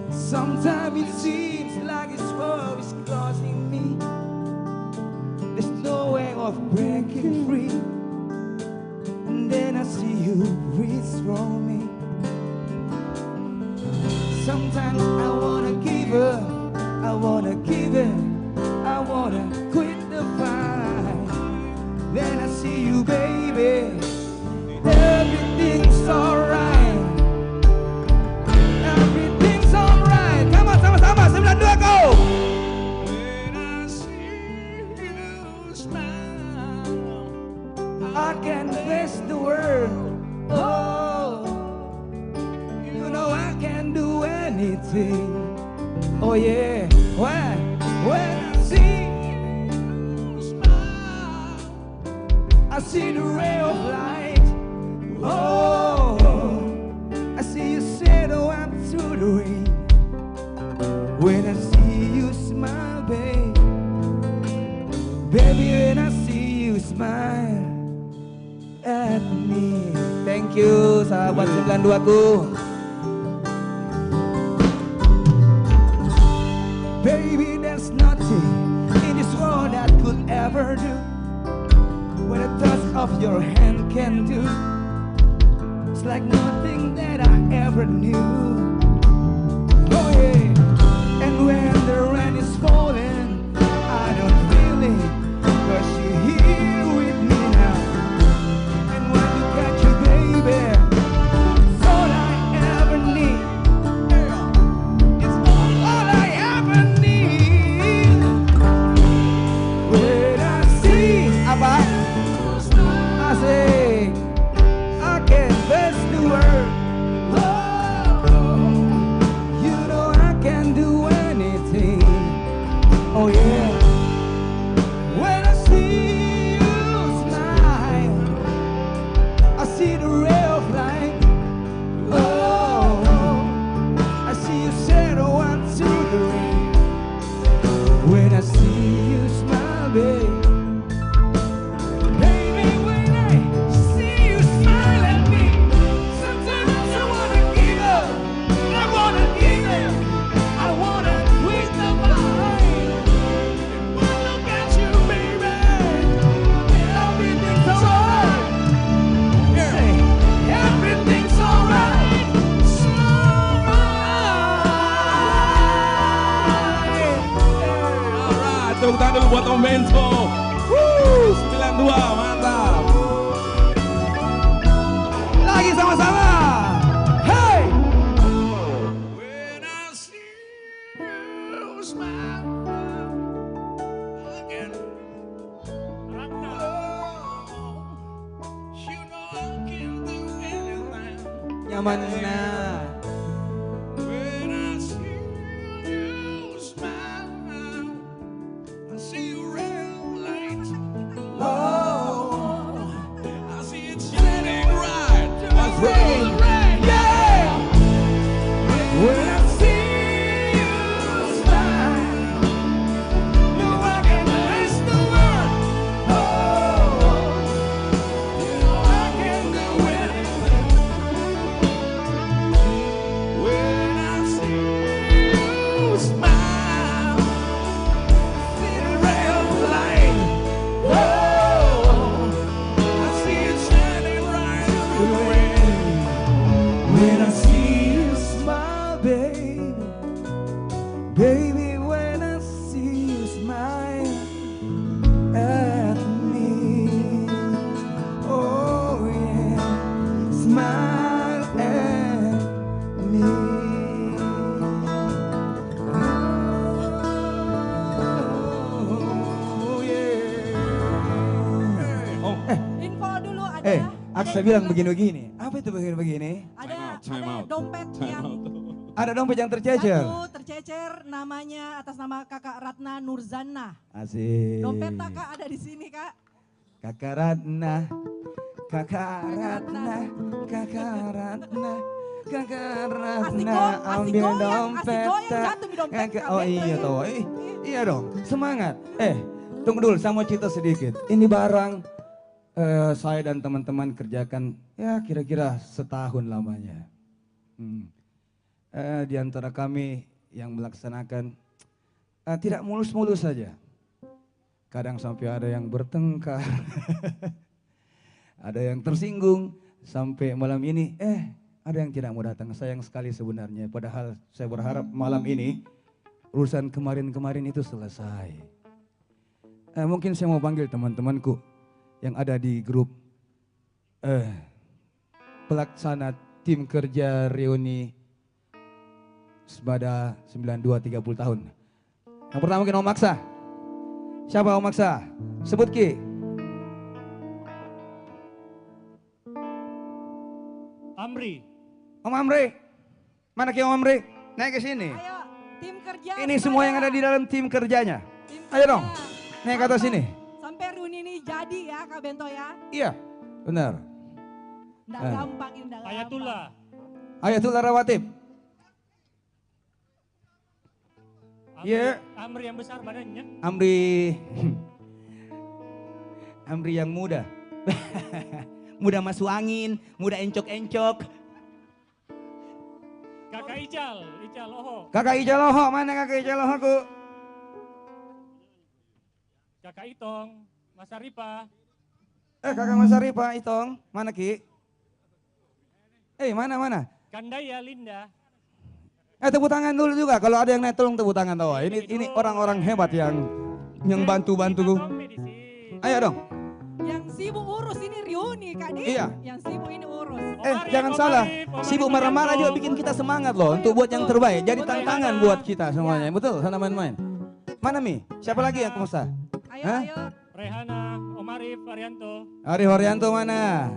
B: Sometimes it seems like this world is closing me. There's no way of breaking free. And then I see you reach for me. Sometimes I wanna give up, I wanna Oh yeah, when I see you smile, I see the ray of light. Oh, I see you shadow up through the rain. When I see you smile, babe, baby, when I see you smile at me. Thank you, sahabat 92 ku. Baby, there's nothing in this world that could ever do what a touch of your hand can do. It's like nothing that I ever knew. Oh yeah, and when the rain is falling, I don't feel it, 'cause you're here with me now. And when you catch you, baby, it's all I ever need. It's all I ever need. When I see apa? I say I can face the world. Oh, you know I can do anything. Oh yeah. When I see you smile, I see the ray of light. Oh, I see you shadow on through the rain. When I see you smile, babe. Baby, when I see you smile at me, sometimes I wanna give up. I wanna give up. I wanna quit the fight. But look at you, baby. Everything's alright. Say, everything's alright. It's alright.
A: Tepuk tangan dulu buat Om Benzo. 92, mantap.
B: Lagi sama-sama. Hey.
A: When I see you smile again, you know I can do anything.
B: Nyaman nah.
A: When I see you smile, I see you real light.
B: Oh,
A: I see it shining bright. What's
B: Rain.
A: rain?
B: Yeah. When I see you smile, know I can face the world. Oh, you know I can do anything.
A: When I see you smile,
B: See the ray of light.
A: oh, I see it shining bright through the rain.
B: When I see you smile, baby, baby, when I see you smile at me, oh yeah, smile at me. Oh yeah.
A: Oh,
C: Info dulu ada.
B: Aksa bilang begini-begini. Apa itu begini-begini?
C: Ada
A: Time out.
C: dompet yang
B: Ada dompet yang tercecer.
C: jatuh tercecer namanya atas nama Kakak Ratna Nurzana.
B: Asik.
C: Dompet kakak ada di sini kak.
B: Kakak Ratna, Kakak Ratna, Kakak Ratna, Kakak Ratna, ambil dompet.
C: jatuh di dompet
B: Oh iya toh, iya dong, semangat. Tunggu dulu, saya mau cerita sedikit. Ini barang saya dan teman-teman kerjakan ya kira-kira setahun lamanya. Di antara kami yang melaksanakan tidak mulus-mulus saja. Kadang sampai ada yang bertengkar, ada yang tersinggung, sampai malam ini ada yang tidak mau datang. Sayang sekali sebenarnya, padahal saya berharap malam ini urusan kemarin-kemarin itu selesai. Mungkin saya mau panggil teman-temanku yang ada di grup pelaksana tim kerja reuni Sebada 92 30 tahun. Yang pertama mungkin Om Maksa. Siapa Om Maksa? Sebut Ki.
J: Amri.
B: Om Amri. Mana Ki Om Amri? Naik ke sini.
C: Ayo. Tim kerja.
B: Ini semua yang ada di dalam tim kerjanya. Ayo dong, naik ke atas sini.
C: Sampai reuni ini jadi ya Kak Bento ya.
B: Iya, benar.
C: Nggak gampang ini, nggak gampang.
A: Ayatullah.
B: Ayatul Rawatib. Iya.
A: Amri yang besar badannya.
B: Amri yang muda. Muda masuk angin, muda encok-encok.
A: Kakak Ical Oho.
B: Kakak Ical Oho, mana kakak Ical Oho ku?
A: Kakak Itong, Mas Aripa.
B: Kakak Mas Aripa, Itong, mana Ki? Mana?
A: Kandaya Linda.
B: Tepuk tangan dulu juga, kalau ada yang naik tolong tepuk tangan tahu. Ini orang-orang hebat yang bantu-bantu. Ayo dong.
C: Yang sibuk urus ini reuni Kak Di.
B: Iya.
C: Yang sibuk ini urus.
B: Jangan salah, sibuk marah-marah juga bikin kita semangat loh untuk buat yang terbaik. Jadi tantangan buat kita semuanya, betul? Sana main-main. Mana Mi? Siapa lagi yang pemirsa?
C: Ayo.
A: Rehana, Om Arif, Arianto.
B: Arif Arianto mana?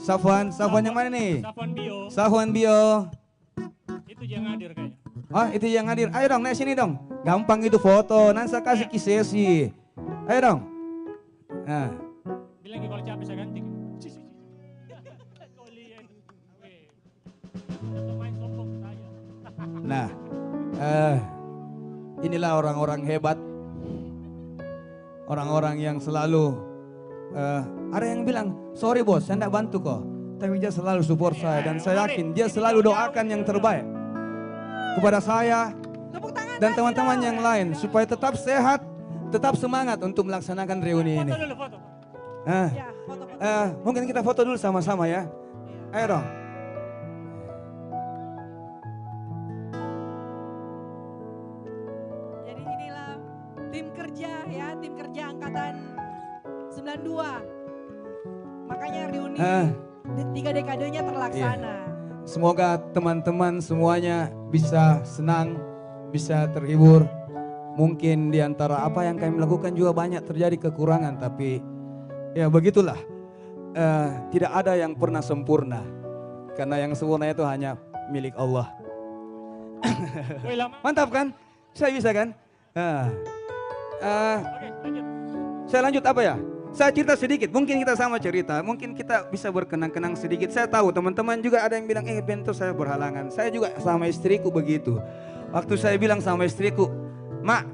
B: Safwan yang mana nih? Safwan Bio.
A: Itu yang hadir kayaknya.
B: Oh itu yang hadir. Ayo dong naik sini dong. Gampang itu foto. Nanti saya kasih sesi. Ayo dong. Nah.
A: Bilang kalau capek saya ganti.
B: Nah. Inilah orang-orang hebat. Orang-orang yang selalu ada yang bilang, sorry bos, saya tidak bantu kok. Tapi dia selalu support saya dan saya yakin dia selalu doakan yang terbaik kepada saya dan teman-teman yang lain supaya tetap sehat, tetap semangat untuk melaksanakan reuni ini. Mungkin kita foto dulu sama-sama ya. Ayo dong.
C: Jadi inilah tim kerja ya, tim kerja angkatan 92. Makanya reuni 3 dekadenya terlaksana.
B: Semoga teman-teman semuanya bisa senang, bisa terhibur. Mungkin di antara apa yang kami lakukan juga banyak terjadi kekurangan, tapi ya begitulah. Tidak ada yang pernah sempurna, karena yang sempurna itu hanya milik Allah. Mantap kan? Saya bisa kan? Saya lanjut apa ya? Saya cerita sedikit, mungkin kita sama cerita, mungkin kita bisa berkenang-kenang sedikit. Saya tahu teman-teman juga ada yang bilang, Bento saya berhalangan. Saya juga sama istriku begitu. Waktu saya bilang sama istriku, Mak,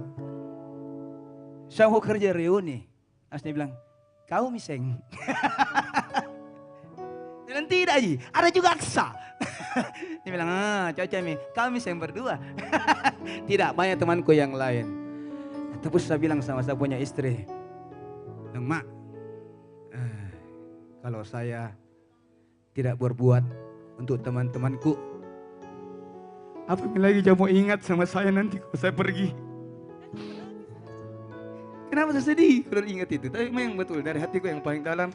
B: saya mau kerja reuni. Dia bilang, kau miseng. Dia bilang, tidak Ji, ada juga Aksa. Dia bilang, cocok Mi, kau miseng berdua. Tidak, banyak temanku yang lain. Terus saya bilang sama saya punya istri, Mak, kalau saya tidak berbuat untuk teman-temanku, apa lagi kamu mau ingat sama saya nanti kalau saya pergi? Kenapa saya sedih kalau ingat itu? Tapi memang betul dari hatiku yang paling dalam.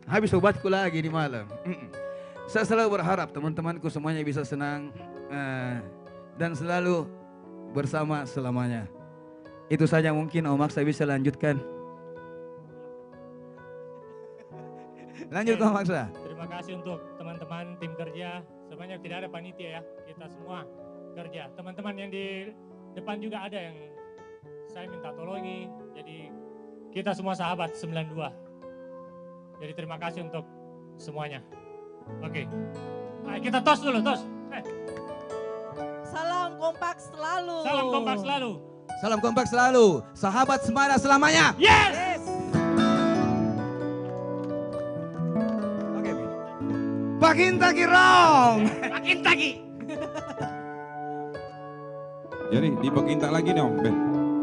B: Habis obatku lagi di malam. Saya selalu berharap teman-temanku semuanya bisa senang dan selalu bersama selamanya. Itu saja mungkin Om Aksa bisa lanjutkan. Lanjut Om Aksa.
A: Terima kasih untuk teman-teman tim kerja. Sebenarnya tidak ada panitia ya, kita semua kerja. Teman-teman yang di depan juga ada yang saya minta tolongi. Jadi kita semua sahabat 92. Jadi terima kasih untuk semuanya. Oke. Nah, kita tos dulu, tos.
C: Salam kompak selalu.
A: Salam kompak selalu.
B: Salam kompak selalu, sahabat semara selamanya.
A: Yes.
B: Oke. Pakintaki rong.
A: Pakintaki.
K: Jadi dipakinta lagi nih Om Ben.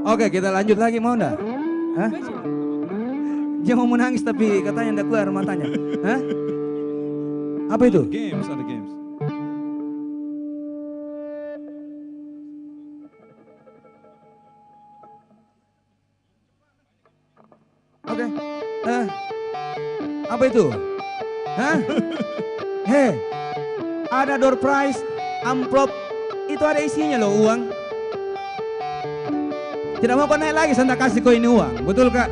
B: Oke, kita lanjut lagi mau enggak? Hah? Dia mau menangis tapi katanya enggak keluar matanya. Hah? Apa itu?
K: Games, ada games.
B: Oke. Apa itu? Hah? Hei, ada door prize, amplop, itu ada isinya loh uang. Tidak mau kau naik lagi, saya kasih kau ini uang, betul Kak?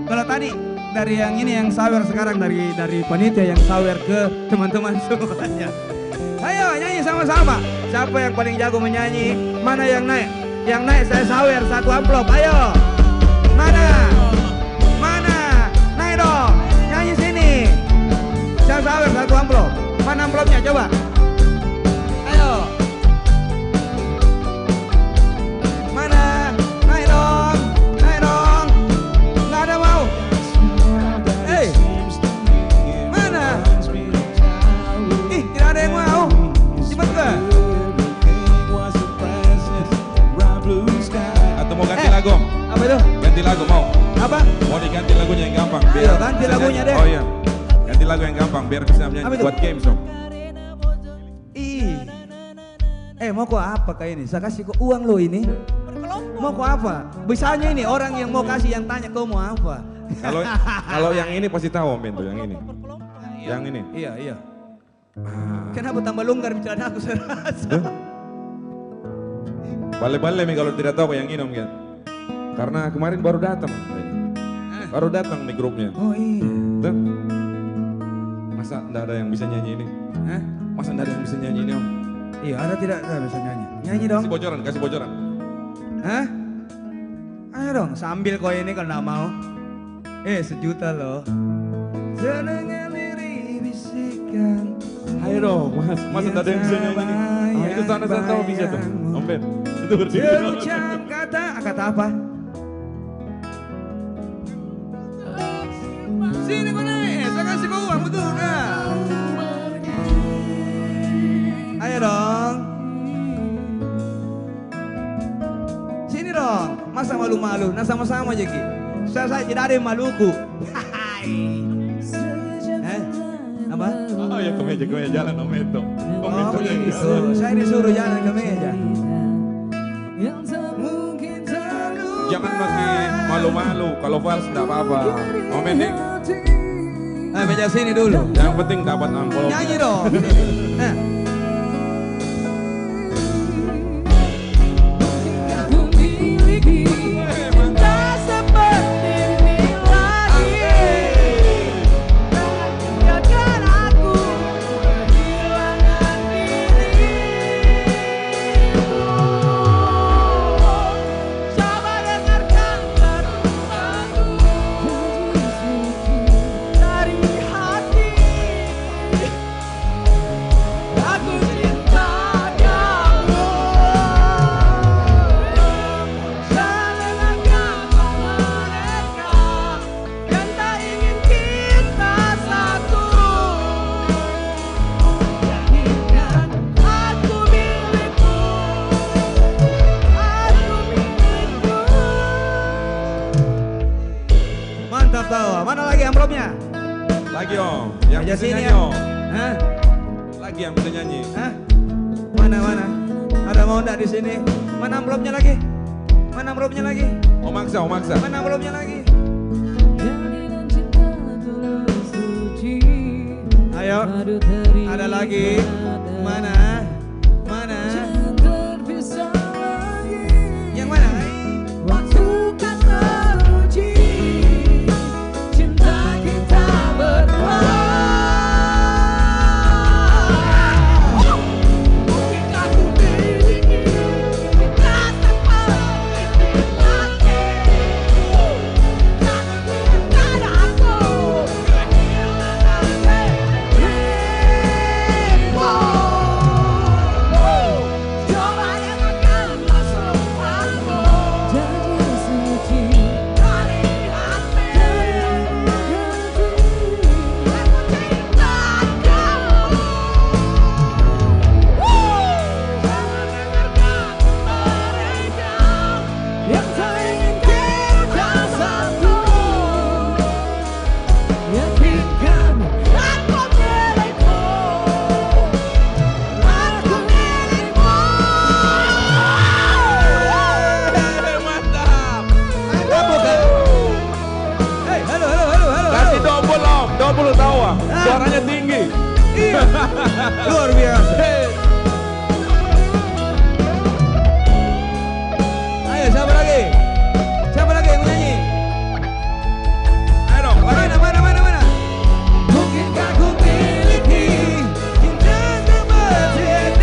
B: Kalau tadi dari yang ini yang sawer, sekarang dari panitia yang sawer ke teman-teman semuanya. Ayo nyanyi sama-sama. Siapa yang paling jago menyanyi? Mana yang naik? Yang naik saya sawer 1 amplop. Ayo. Mana? Mana? Naik dong. Nyanyi sini. Saya sawer 1 amplop. Mana amplopnya? Coba. Ayo. Mana? Naik dong. Naik dong. Nggak ada mau. Hey. Mana? Ih, tidak ada yang mau. Cepat ke?
K: Atau mau ganti lagu?
B: Apa itu?
K: Ganti lagu mau?
B: Apa?
K: Mau diganti lagunya yang gampang.
B: Ayo, ganti lagunya deh.
K: Oh iya. Ganti lagu yang gampang biar bisa menyanyi buat games dong.
B: Ih. Mau kok apa kayak ini? Saya kasih kok uang lo ini. Mau kok apa? Bisanya ini orang yang mau kasih yang tanya kau mau apa?
K: Kalau yang ini pasti tahu Om Ben tuh yang ini. Yang ini.
B: Iya. Kenapa tambah longgar bicara aku serasa?
K: Bale-bale nih kalau tidak tahu yang ini Om Ben. Karena kemarin baru datang. Baru datang nih grupnya.
B: Oh iya.
K: Tuh. Masa enggak ada yang bisa nyanyi ini?
B: Hah?
K: Masa enggak ada yang bisa nyanyi ini Om?
B: Iya, ada tidak ada bisa nyanyi. Nyanyi dong.
K: Kasih bocoran.
B: Hah? Ayo dong, sambil kau ini kalau enggak mau. 1 juta loh. Senengnya diri bisikan.
K: Ayo dong, Mas enggak ada yang bisa nyanyi ini. Oh, itu sana tahu bisa tuh. Om Ben. Itu berdiri.
B: Terucap kata apa? Sini kau naik, saya kasih kau uang, betul kan? Ayo dong. Sini dong, masa malu-malu, nah sama-sama aja Ki. Saya tidak ada yang maluku. Apa?
K: Oh ya ke meja jalan Om Beto.
B: Oh begitu, saya disuruh jalan ke meja.
K: Jangan lagi malu-malu, kalau vals tidak apa-apa. Om Ben.
B: Meja sini dulu.
K: Yang penting dapat amplop.
B: Nyanyi dong. Mana lagi amplopnya?
K: Lagi Om, yang
B: Meja
K: bisa
B: sini
K: nyanyi
B: ya.
K: Om.
B: Hah?
K: Lagi yang bisa nyanyi.
B: Hah? Mana? Ada mau enggak di sini? Mana amplopnya lagi? Mana amplopnya lagi?
K: Om maksa.
B: Mana amplopnya lagi? Ayo. Ada lagi? Mana? Yang mana?
G: Waktu kata uji cinta kita berdua. Mungkinkah ku miliki kita tanpa laki-laki? Takkan aku kehilangan dirimu. Coba dengarkan suaraku. Janji suci dari hati. Aku cinta kamu. Jangan dengarkan mereka yang tak ingin kita satu. Yakinkan aku milikmu. Aku milikmu.
K: Mantap.
B: bukan? Hei, halo.
K: Kasih double Om, double tawa. Suaranya tinggi.
B: Iya. Luar biasa. Ayo, siapa lagi? Siapa lagi yang nyanyi?
K: Ayo dong, lagi.
B: Mana? Mungkinkah ku miliki cinta seperti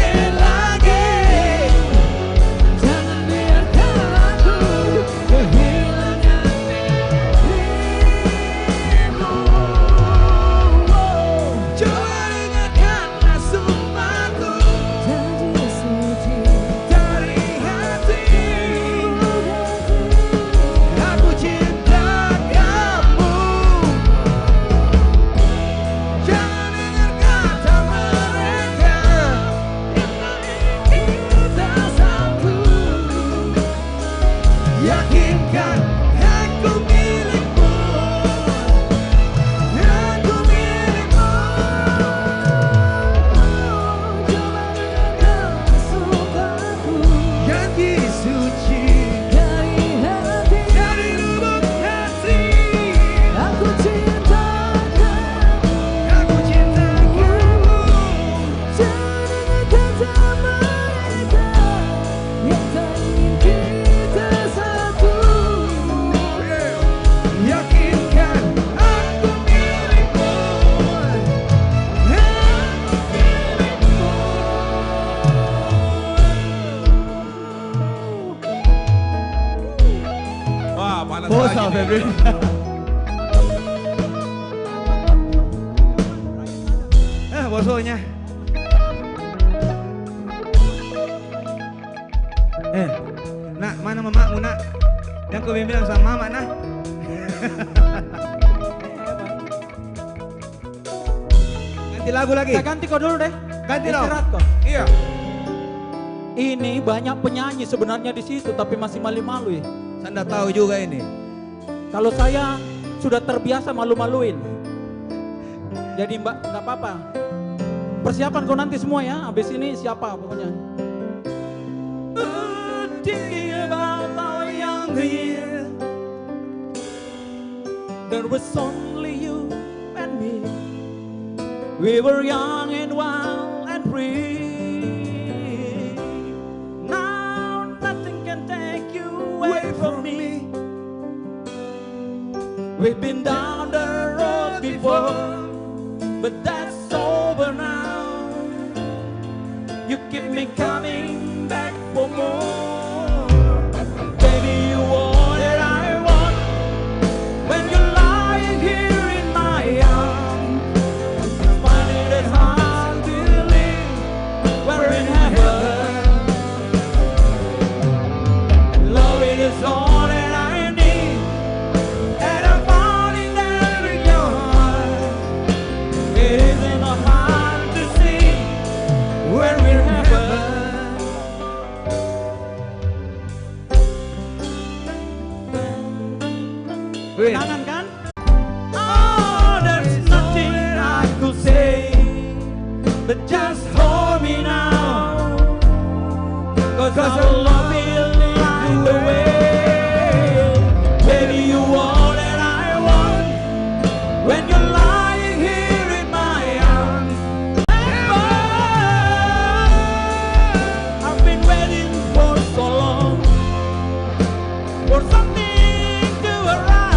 B: Febri. Bosonya. Nak, mana mamamu nak? Yang kau bilang sama mama nak? Ganti lagu lagi.
I: Saya ganti kau dulu deh.
B: Ganti dong.
I: Istirahat kau.
B: Iya.
I: Ini banyak penyanyi sebenarnya di situ tapi masih malu-malu ya.
B: Saya nggak tahu juga ini.
I: Kalau saya sudah terbiasa malu-maluin. Jadi mbak nggak apa-apa. Persiapan kau nanti semua ya. Habis ini siapa pokoknya. Thinking about our young years, there was only you and me. We were young and wild and free. Now nothing can take you away from me. We've been down the road before, but that's over now. You keep me coming back for more. Baby, you all that I want. When you're lying here in my arms, I find it hard to believe we're in heaven. Love it is all that I need, and I'm finding that in your heart. It isn't hard to see where we're heaven. Kangen kan? Oh, there's nothing I could say, but just hold me now, 'cause our love will light the way. Baby, you all that I want. When you're lying here in my arms, I've been waiting for so long for something to arrive.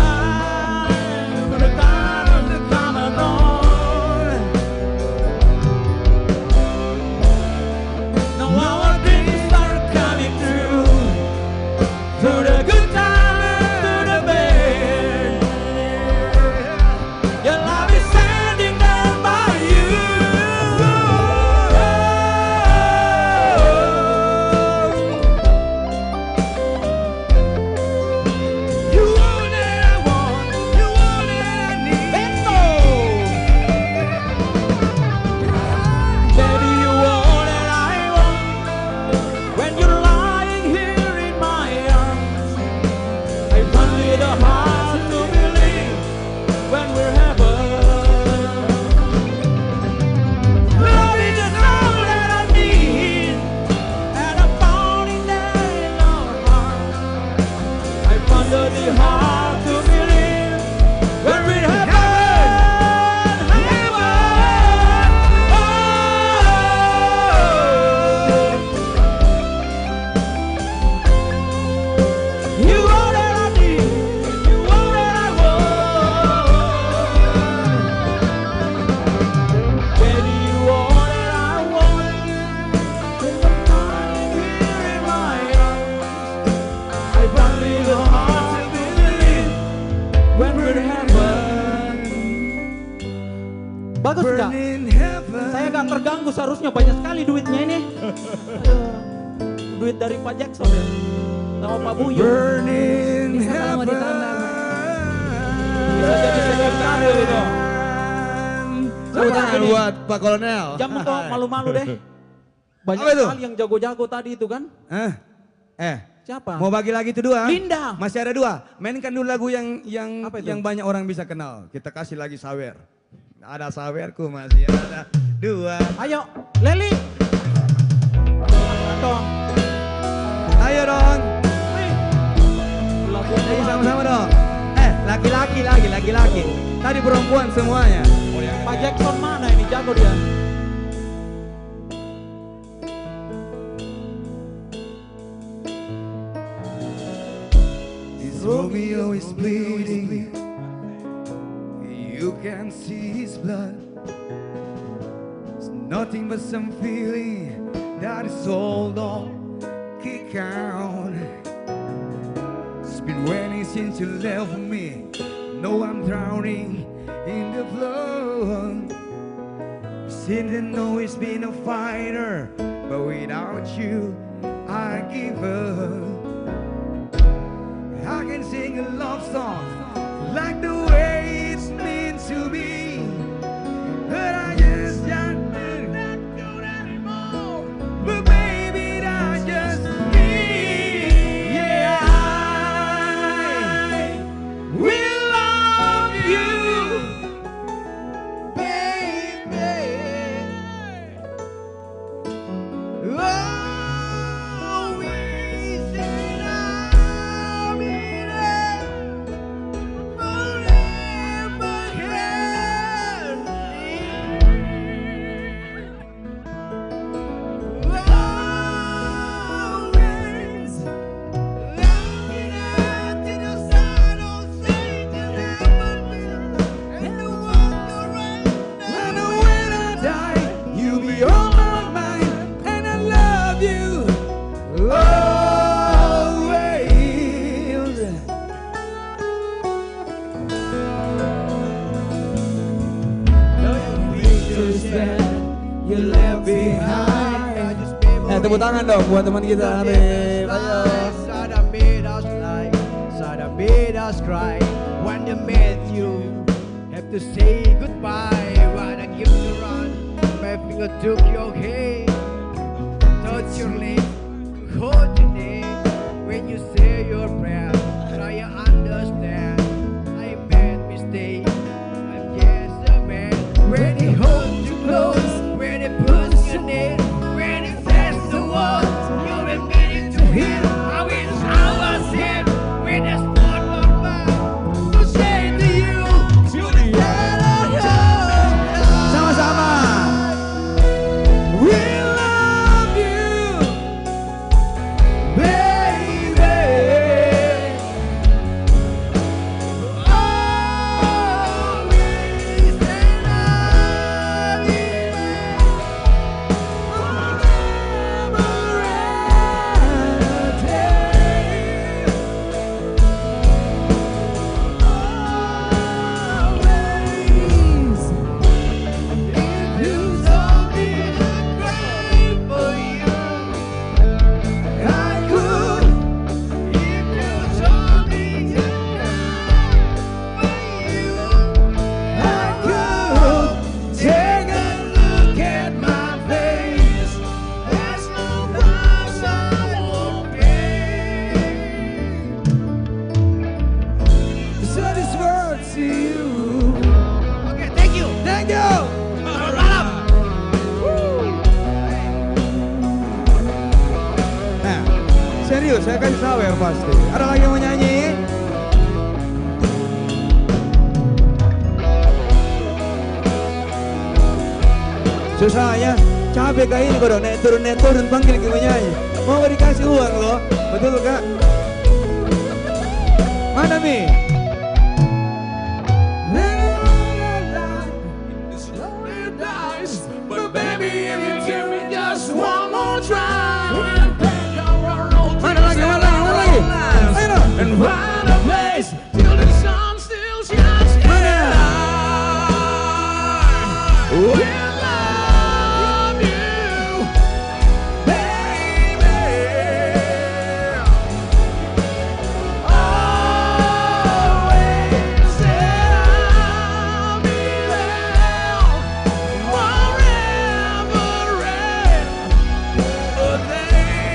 I: Bagus enggak? Saya gak terganggu, seharusnya banyak sekali duitnya ini. Duit dari Pak Jackson ya, sama Pak Buyu. Bisa sama ditandang. Bisa jadi sekretaris itu.
B: Tepuk tangan buat Pak Kolonel.
I: Jangan kok malu-malu deh. Banyak sekali yang jago-jago tadi itu kan. Siapa?
B: Mau bagi lagi itu dua?
I: Linda.
B: Masih ada dua. Mainkan dulu lagu yang banyak orang bisa kenal. Kita kasih lagi sawer. Ada sawerku masih ada dua.
I: Ayo, Leli. Dong.
B: Ayo dong. Ayo sama-sama dong. Laki-laki lagi, laki-laki. Tadi perempuan semuanya.
I: Pak Jackson mana ini, jago dia.
A: This Romeo is bleeding. You can see his blood. It's nothing but some feeling that is all on kick out. It's been when he's
B: since you left me. No, I'm drowning in the flow. Since I know it's been a fighter, but without you, I give up. I can sing a love song like the way it's meant to be, but I just can't do that anymore. But baby, that's just me. Yeah, I will love you, baby. Always and I'll be there forever. Always looking out to the side of Satan and the walk around. And when I die, you'll be on my mind, and I love you always. You left behind.
A: Tepuk tangan dong buat teman kita. Ayo.
B: Sada made us lie, Sada made us cry. When they met you, have to say goodbye. When I give you run, my finger took your hand, touch your lips, hold your neck. When you say your prayer, try to understand. I made mistake, I'm just a man. When he holds you close, when he puts your name, when he says the words you've been meaning to hear. I wish I was him when there's one more mouth to say to you, to the end of your
A: Sama-sama.
B: we love you, baby. Always and I'll be there forever and a day. Always. If you told me to cry for you, I could. If you told me to cry for you, I could. Take a look at my face. There's no price I won't pay. So this world to you. Okay, thank you. Thank you.
A: Nah, serius saya kasih tahu yang pasti. Ada lagi yang mau nyanyi? Susah ya, capek kayak ini kok naik turun panggil ke penyanyi. Mau gak dikasih uang loh, betul kak? Mana Mi?
B: But baby, if you give me just one more try,
A: Mana lagi? Ayo dong.
B: and find a place till the sun still shines.
A: Mana?
B: We'll love you, baby. Always and I'll be there forever and a day.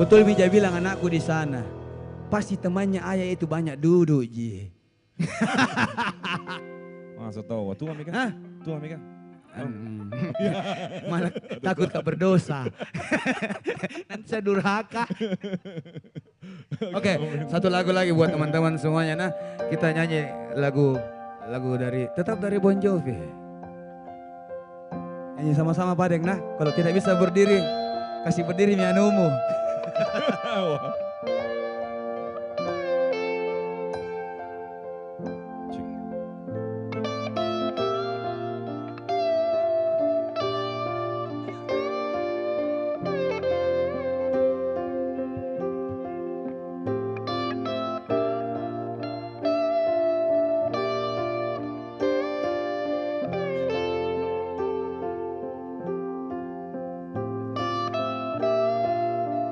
B: Betul Bija bilang anakku di sana. Pasti temannya ayah itu banyak duduk Ji.
K: Masa tahu, tua Mika? Tua Mika?
B: Malah takut gak berdosa. Nanti saya durhaka. Oke, satu lagu lagi buat teman-teman semuanya. Nah, kita nyanyi lagu tetap dari Bon Jovi. Nyanyi sama-sama Pak Deng. Nah, kalau tidak bisa berdiri, kasih berdiri mianumu.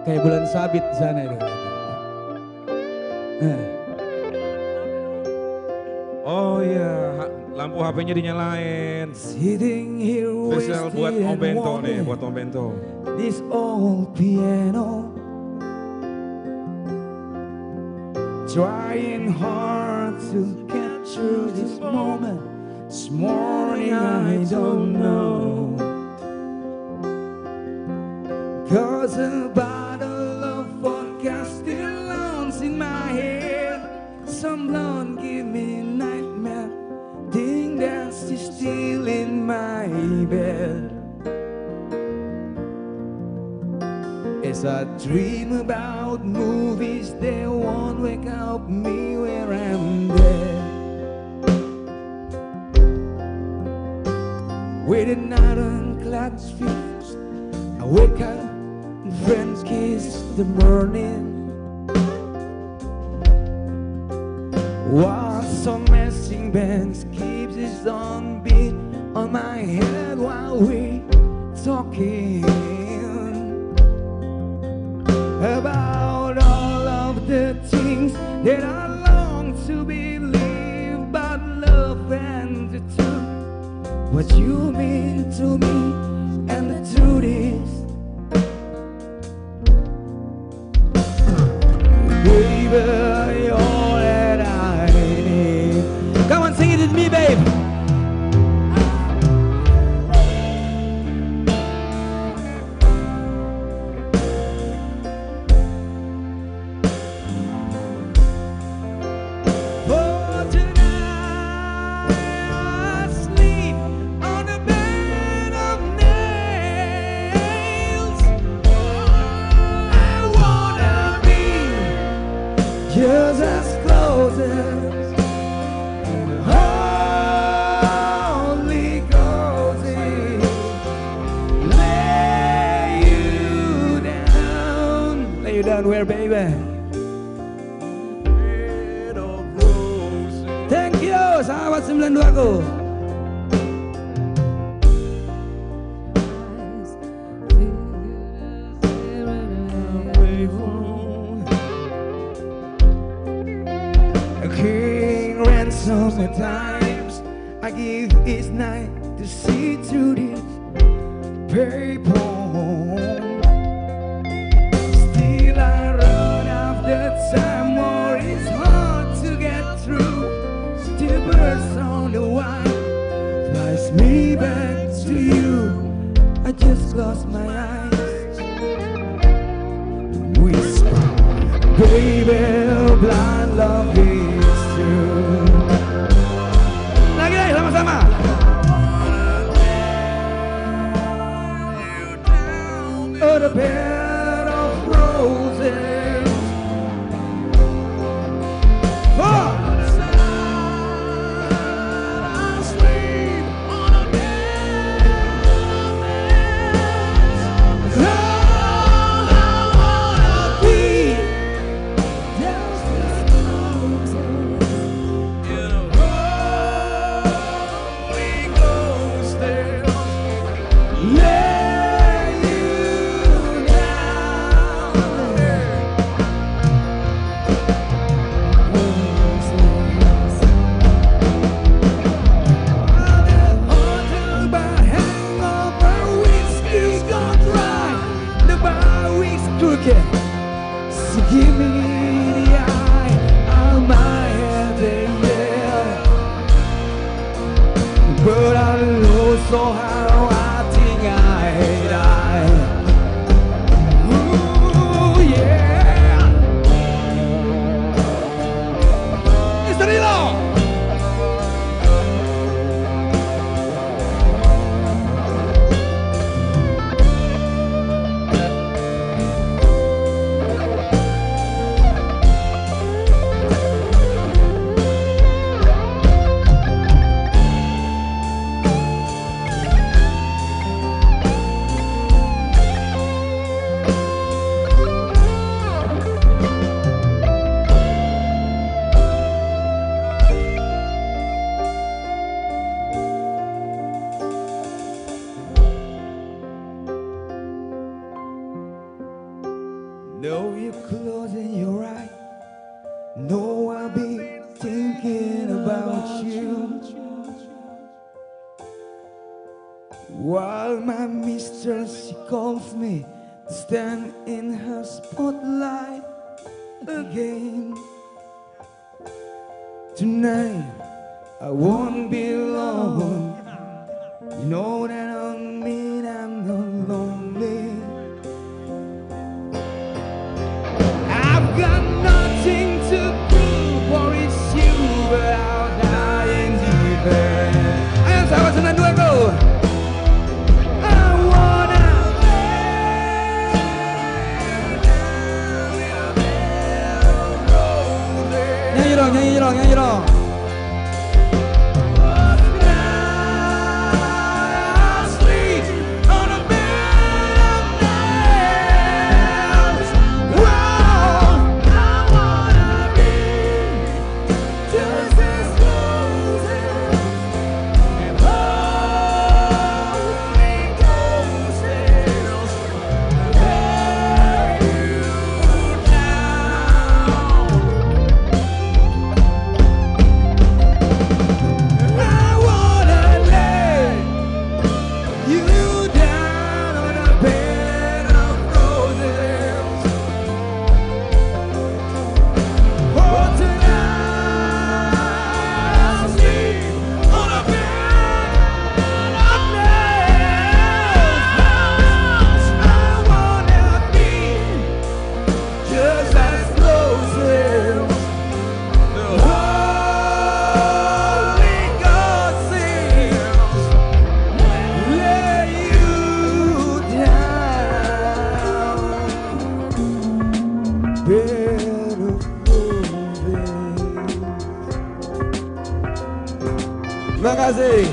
B: Kayak bulan sabit di sana itu.
K: Oh iya, lampu HP-nya dinyalain.
B: Sitting here
K: Spesial buat Om Bento nih, buat Om Bento.
B: This old piano, trying hard to capture this moment. This morning I don't know, 'cause a bottle of vodka still lands in my head. Some blonde give me nightmare, think that she's still in my bed. As I dream about movies, they won't wake up me where I'm dead. With an ironclad fist, I wake up and friends kiss the morning. While some messing bands keeps its own beat on my head while we talking about all of the things that I long to believe, but love and the truth, what you mean to me, and the truth is, baby, you're all that I need. Come on, sing it with me, babe. For tonight I sleep on a bed of nails. I wanna be just as close as Holy Ghost is. Lay you down where, baby? Thank you, sahabat 92 ku. A king ransom at times I give his night to see through this paper. Still I run after time, or it's hard to get through. Still bursts on the wine, flies me back to you. I just close my eyes, whisper, baby, blind love is true. Lagi sama-sama. Oh, the bed of roses. Oh! I sleep on a bed of nails. All I wanna be just as close in a Holy Ghost. Lay you down. die. Ooh, yeah. Mr. Rilo. Know you're closing your eye. Know I'll be thinking about you. While my mistress, she calls me to stand in her spotlight again. Tonight, I won't be alone. You know that on me I'm not lonely. I've got nothing to prove, for it's you without dying deep. Ayo sahabat senang dua bro. I wanna nyanyi dong, nyanyi dong, nyanyi dong. Terima kasih.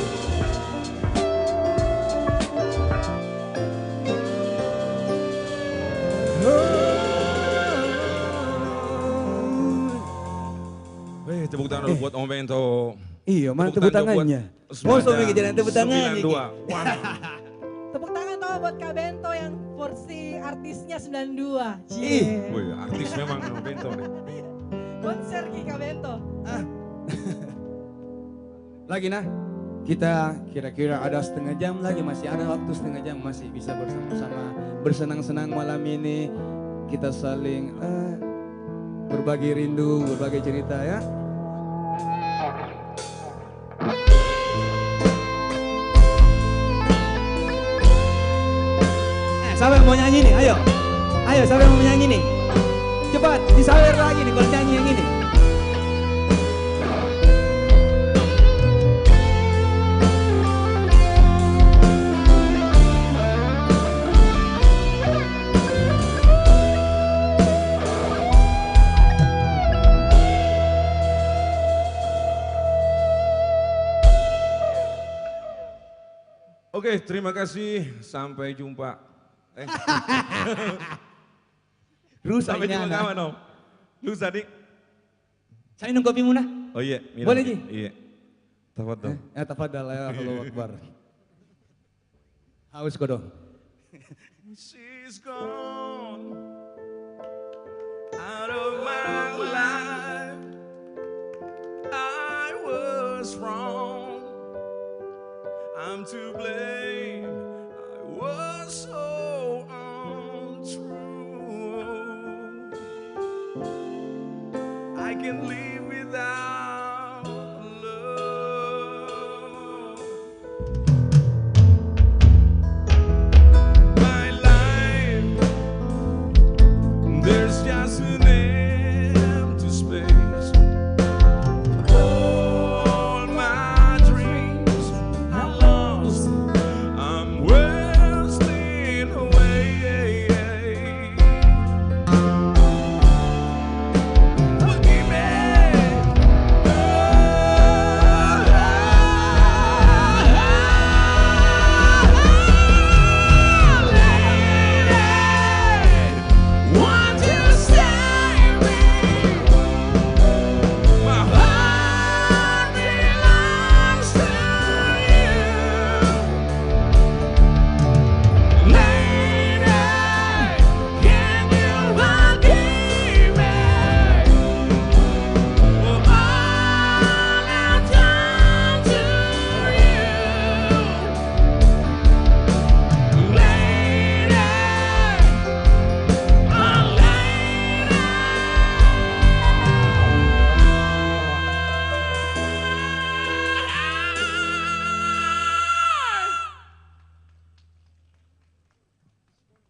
K: Tepuk tangan dulu buat Om Bento.
B: Iya, mana tepuk tangannya? Oh, suami kejadian tepuk tangan.
K: 92. Wah.
C: Tepuk tangan toh buat Kak Bento yang versi artisnya 92.
K: Wih, artis memang Om Bento nih.
C: Konser Ki Kak Bento.
B: Lagi nah, kita kira-kira ada setengah jam lagi, masih ada waktu setengah jam, masih bisa bersama-sama bersenang-senang malam ini. Kita saling berbagi rindu, berbagi cerita ya. Siapa yang mau nyanyi nih? Ayo, ayo siapa yang mau nyanyi nih? Cepat, disawer lagi nih kalau nyanyi yang ini.
K: Oke, terima kasih. Sampai jumpa.
B: Rusak
K: sampai
B: ini
K: jumpa
B: anak.
K: kawan Om. Lusa dik.
B: Saya minum kopi muna.
K: Oh iya. Minum.
B: Boleh Ji?
K: Iya. Tafadhol.
B: Ya tafadhal ya, Allahu Akbar. Haus kodong.
I: She's gone out of my life. I was wrong. I'm to blame. I was so untrue. I can live without love.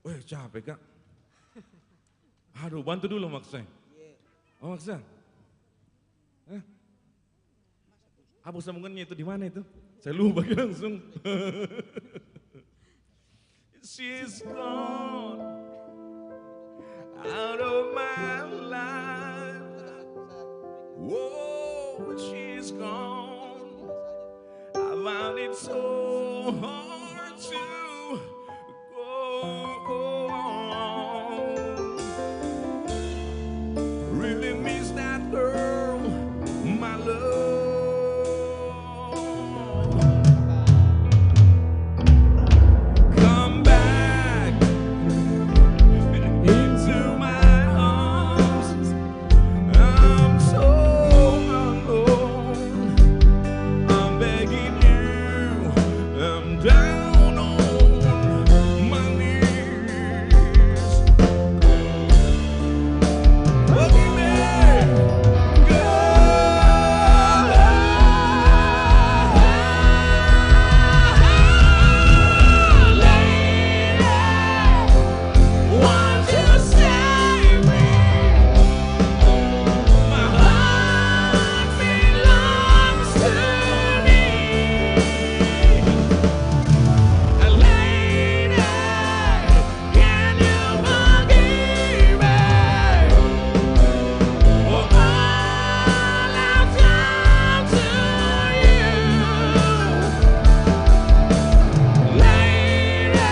K: Weh capek Kak. Aduh bantu dulu maksudnya. Oh maksudnya. Apa sambungannya itu di mana itu? Saya lupa langsung. She's gone out of my life. Whoa, she's gone. I found it so hard to go on. Really miss that girl, my love. Come back into my arms. I'm so alone. I'm begging you. I'm down on my knees. Looking there, won't you save me? My heart belongs to me. Lady, can you forgive me for all I've done to you? Lady,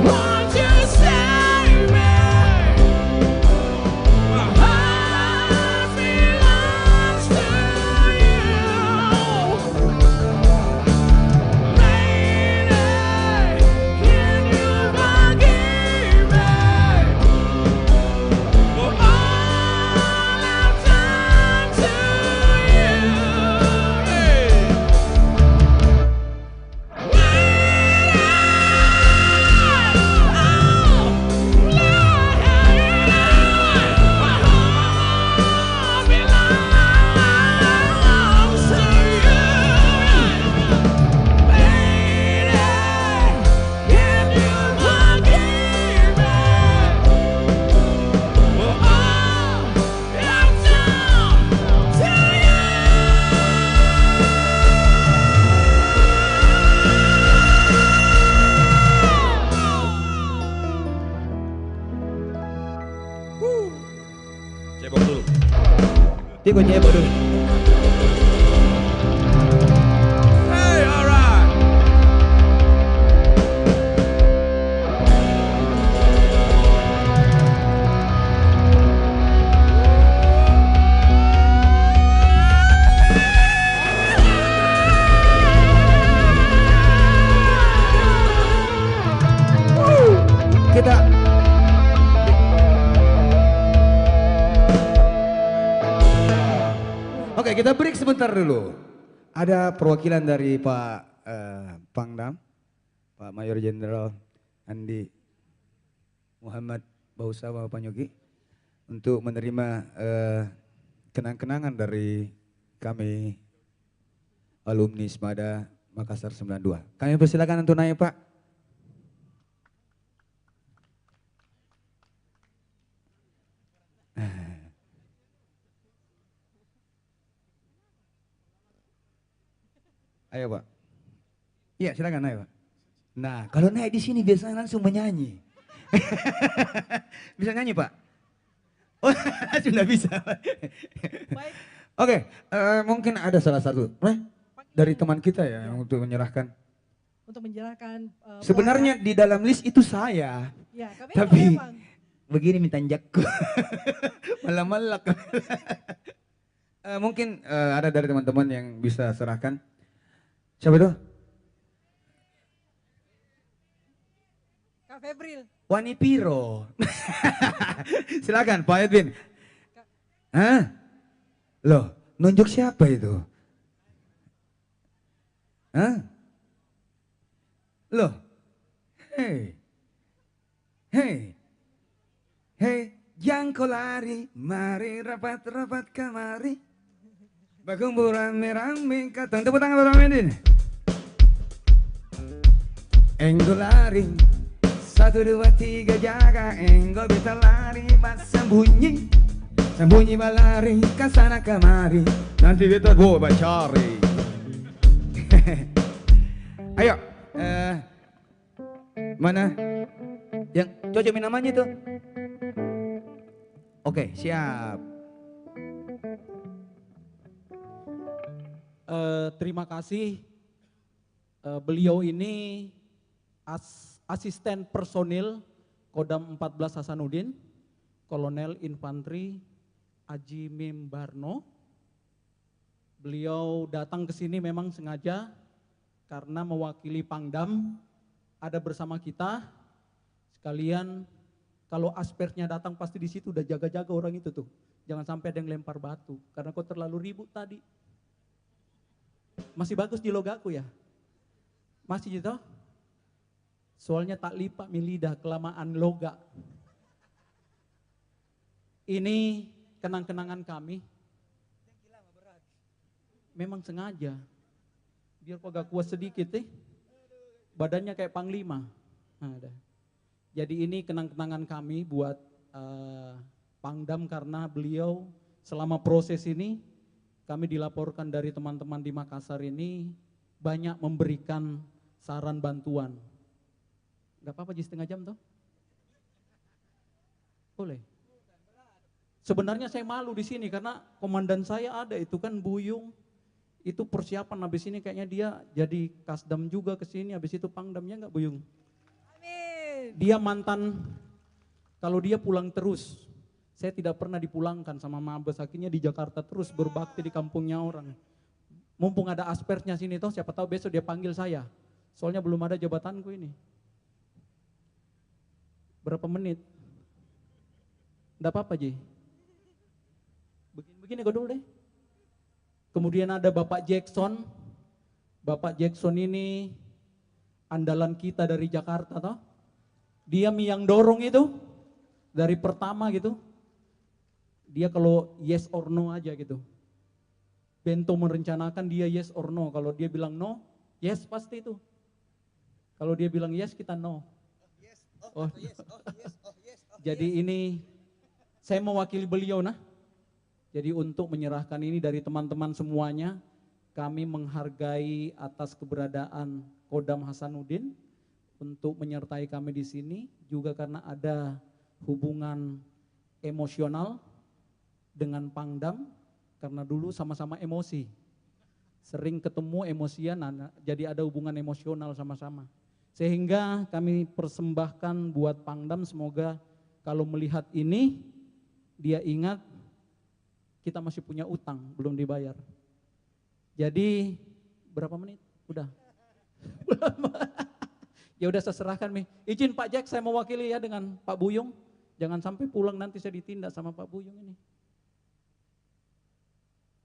K: won't you save me? My heart belongs to you. Lady, can you forgive me for all I've done to you? Cebok dulu.
B: Tiko cebok dulu.
K: Hey, alright.
B: Kita Oke, kita break sebentar dulu. Ada perwakilan dari Pak Pangdam, Pak Mayor Jenderal Andi Muhammad Bausawa Panyogi untuk menerima kenang-kenangan dari kami alumni SMADA Makassar 92. Kami persilakan untuk naik Pak. Ayo Pak. Iya silakan naik Pak. Nah kalau naik di sini biasanya langsung menyanyi. Bisa nyanyi Pak? Oh sudah bisa.
C: Baik.
B: Oke, mungkin ada salah satu dari teman kita ya untuk menyerahkan.
C: Untuk menyerahkan.
B: Sebenarnya di dalam list itu saya.
C: Ya, kami
B: tapi begini minta jakku. Malah-malah. Mungkin ada dari teman-teman yang bisa serahkan. Siapa itu?
C: Kak Febril.
B: Wani Piro. Silakan Pak Edwin. Hah? Loh, nunjuk siapa itu? Hah? Loh. Hei. Hei. Hei, jangan kau lari, mari rapat-rapat kemari. Berkumpul rame-rame, katong tepuk tangan bersama ini. Engkau lari, 1, 2, 3 jaga, engkau bisa lari, mas sembunyi. Sembunyi berlari ke sana kemari, nanti kita coba cari. Ayo, mana? Yang cocok namanya itu? Oke, siap.
I: Terima kasih. Beliau ini asisten personil Kodam 14 Hasanuddin, Kolonel Infanteri Aji Mim Barno. Beliau datang ke sini memang sengaja karena mewakili Pangdam, ada bersama kita. Sekalian kalau aspernya datang pasti di situ udah jaga-jaga orang itu tuh. Jangan sampai ada yang lempar batu karena kau terlalu ribut tadi. Masih bagus di logaku ya? Masih gitu? Soalnya tak lipat milidah kelamaan loga. Ini kenang-kenangan kami. Memang sengaja. Biar kok agak kuat sedikit badannya kayak panglima. Nah, jadi ini kenang-kenangan kami buat Pangdam karena beliau selama proses ini kami dilaporkan dari teman-teman di Makassar ini banyak memberikan saran bantuan. Gak apa-apa jadi setengah jam toh? Boleh. Sebenarnya saya malu di sini karena komandan saya ada itu kan Buyung. Itu persiapan habis ini kayaknya dia jadi kasdam juga ke sini, habis itu pangdamnya enggak Buyung? Amin. Dia mantan, kalau dia pulang terus, saya tidak pernah dipulangkan sama Mabes, akhirnya di Jakarta terus berbakti di kampungnya orang. Mumpung ada aspernya sini toh, siapa tahu besok dia panggil saya. Soalnya belum ada jabatanku ini. Berapa menit? Enggak apa-apa Ji. Begini gue dulu deh. Kemudian ada Bapak Jackson. Bapak Jackson ini andalan kita dari Jakarta toh. Dia yang dorong itu dari pertama gitu. Dia kalau yes or no aja gitu. Bento merencanakan dia yes or no. Kalau dia bilang no, yes pasti itu. Kalau dia bilang yes, kita no. Jadi ini saya mewakili beliau nah. Jadi untuk menyerahkan ini dari teman-teman semuanya, kami menghargai atas keberadaan Kodam Hasanuddin untuk menyertai kami di sini, juga karena ada hubungan emosional dengan Pangdam, karena dulu sama-sama emosi. Sering ketemu emosian, jadi ada hubungan emosional sama-sama. Sehingga kami persembahkan buat Pangdam, semoga kalau melihat ini, dia ingat kita masih punya utang, belum dibayar. Jadi berapa menit? Udah. Ya udah saya serahkan nih. Izin Pak Jack, saya mewakili ya dengan Pak Buyung. Jangan sampai pulang nanti saya ditindak sama Pak Buyung ini.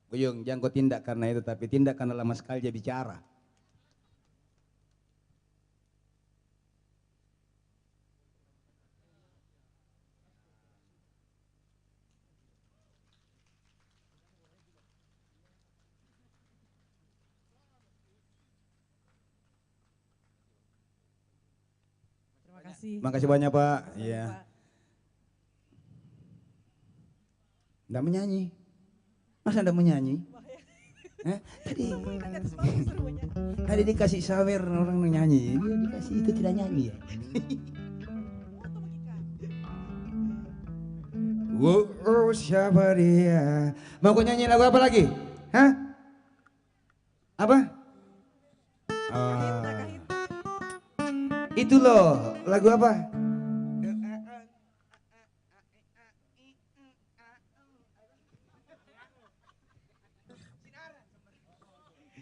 B: Buyung, jangan kau tindak karena itu, tapi tindak karena lama sekali dia bicara. Terima kasih banyak Pak. Iya. Enggak menyanyi. Masa enggak menyanyi? Tadi dikasih sawer orang nyanyi, dia dikasih itu tidak nyanyi ya. Wow, siapa dia? Mau kau nyanyi lagu apa lagi? Hah? Apa? Itu loh, lagu apa?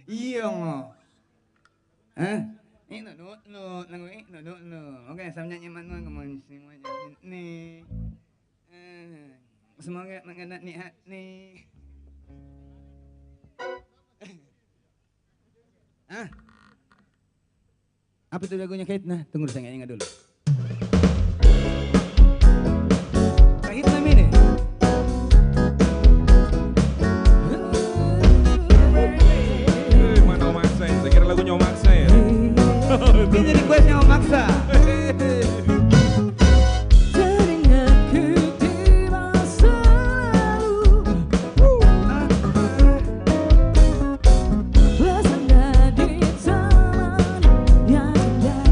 B: Iya mo. Hah? No. Oke, saya nyanyi mana ngomong semuanya nih. Semoga mengenat niat nih. Apa itu lagunya Kait? Nah, tunggu saya ingat dulu. Kait nama ini.
K: Mana Omaksa? Saya kira lagunya Omaksa ya.
B: Ini requestnya Omaksa.
G: Teringatku di masa lalu, bersandar di taman yang indah.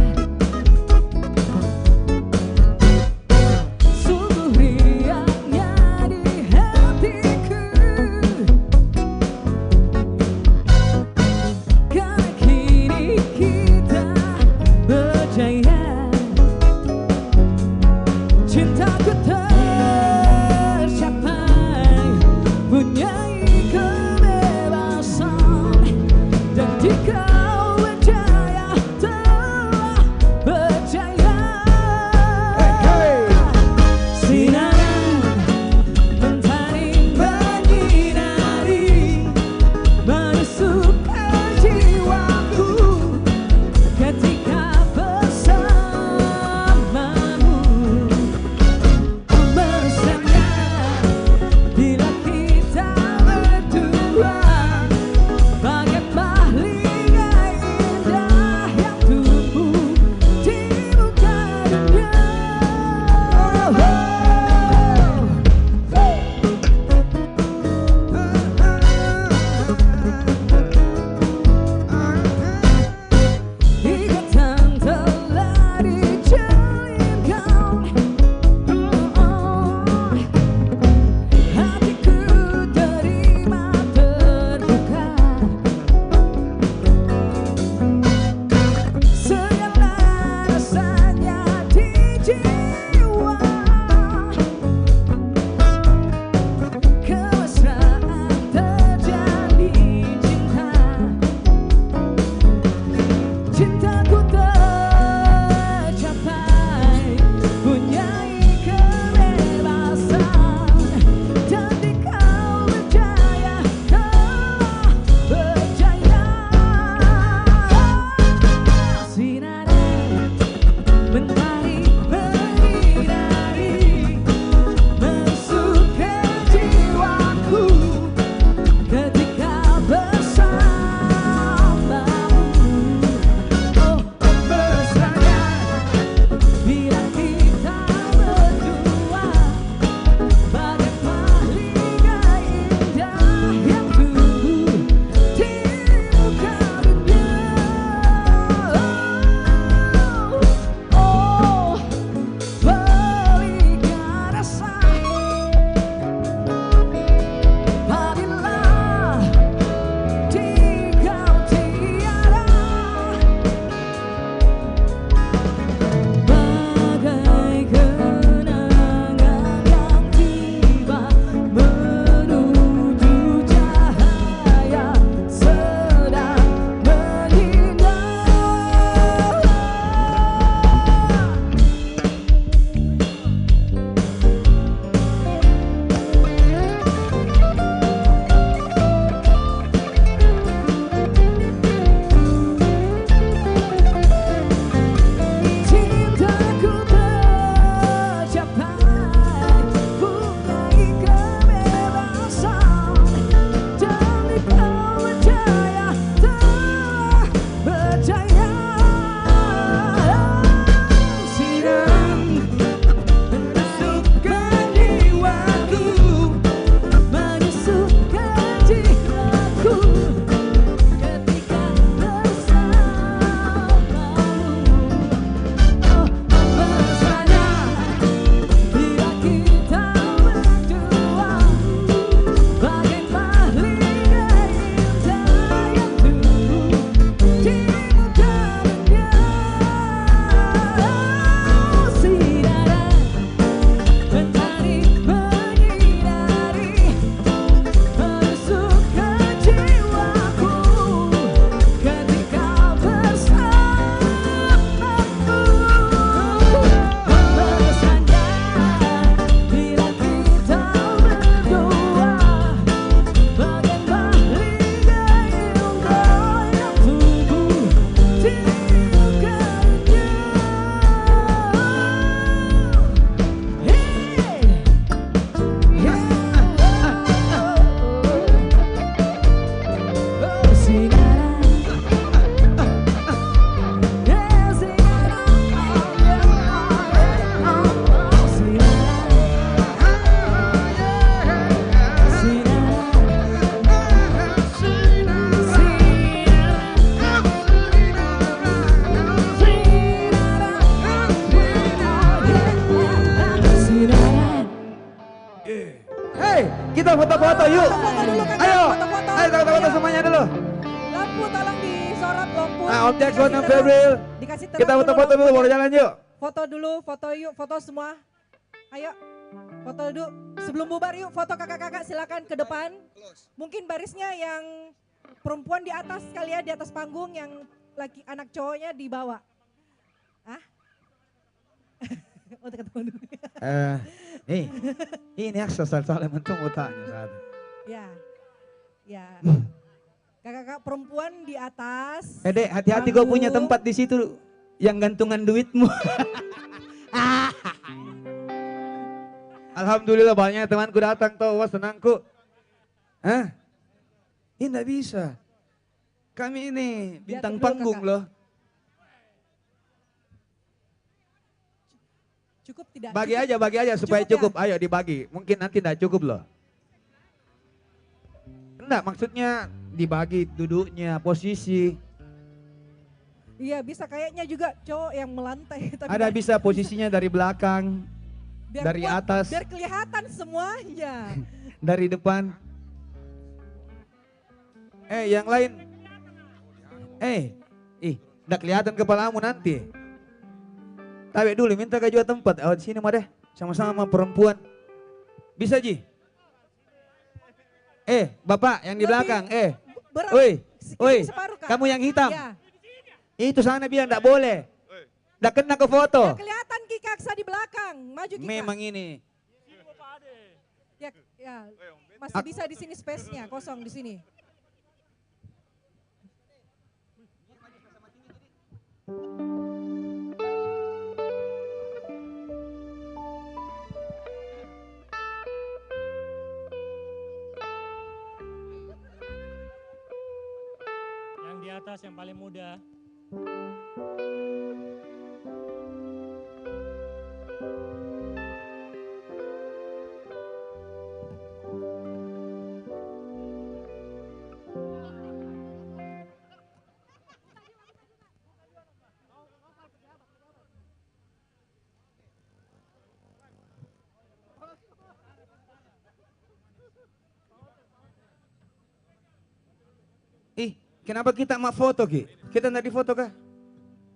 B: Hei, kita foto-foto yuk.
C: Foto dulu kan.
B: Ayo,
C: Foto-foto.
B: ayo foto-foto semuanya dulu.
C: Lampu tolong disorot lampu.
B: Nah, objek
C: Dikasih
B: zona
C: terang.
B: Febril.
C: Dikasih terang
B: Kita foto-foto dulu, baru jalan yuk.
C: Foto dulu, foto yuk, foto semua. Ayo, foto dulu. Sebelum bubar yuk, foto kakak-kakak silakan ke depan. Mungkin barisnya yang perempuan di atas kali ya, di atas panggung, yang laki anak cowoknya di bawah. Hah? Oh, ketemu dulu.
B: Ini akses soalnya mentung utangnya saat.
C: Ya, ya. Kakak-kakak perempuan di atas.
B: Dek, hati-hati gue punya tempat di situ yang gantungan duitmu. Alhamdulillah banyak temanku datang tuh, wah senangku. Hah? Ini enggak bisa. Kami ini bintang panggung loh.
C: Cukup tidak?
B: Bagi aja supaya cukup. Ayo dibagi. Mungkin nanti enggak cukup loh. Enggak, maksudnya dibagi duduknya, posisi.
C: Iya, bisa kayaknya juga cowok yang melantai. Tapi
B: Ada bisa posisinya dari belakang, dari
C: kuat,
B: atas,
C: biar kelihatan semuanya.
B: dari depan. Yang lain. Enggak kelihatan kepalamu nanti. Tapi dulu minta ke jual tempat. Oh, di sini mah deh, sama-sama perempuan. Bisa Ji? Bapak yang di belakang. Woi, kamu yang hitam.
C: Ya.
B: Itu sana bilang enggak boleh. Enggak kena ke foto.
C: Ya, kelihatan Ki Kaksa di belakang. Maju Ki.
B: Memang ini.
C: Ya, masih bisa di sini space-nya, kosong di sini.
L: Yang di atas yang paling muda.
B: Kenapa kita mau foto Ki? Kita enggak di foto kah?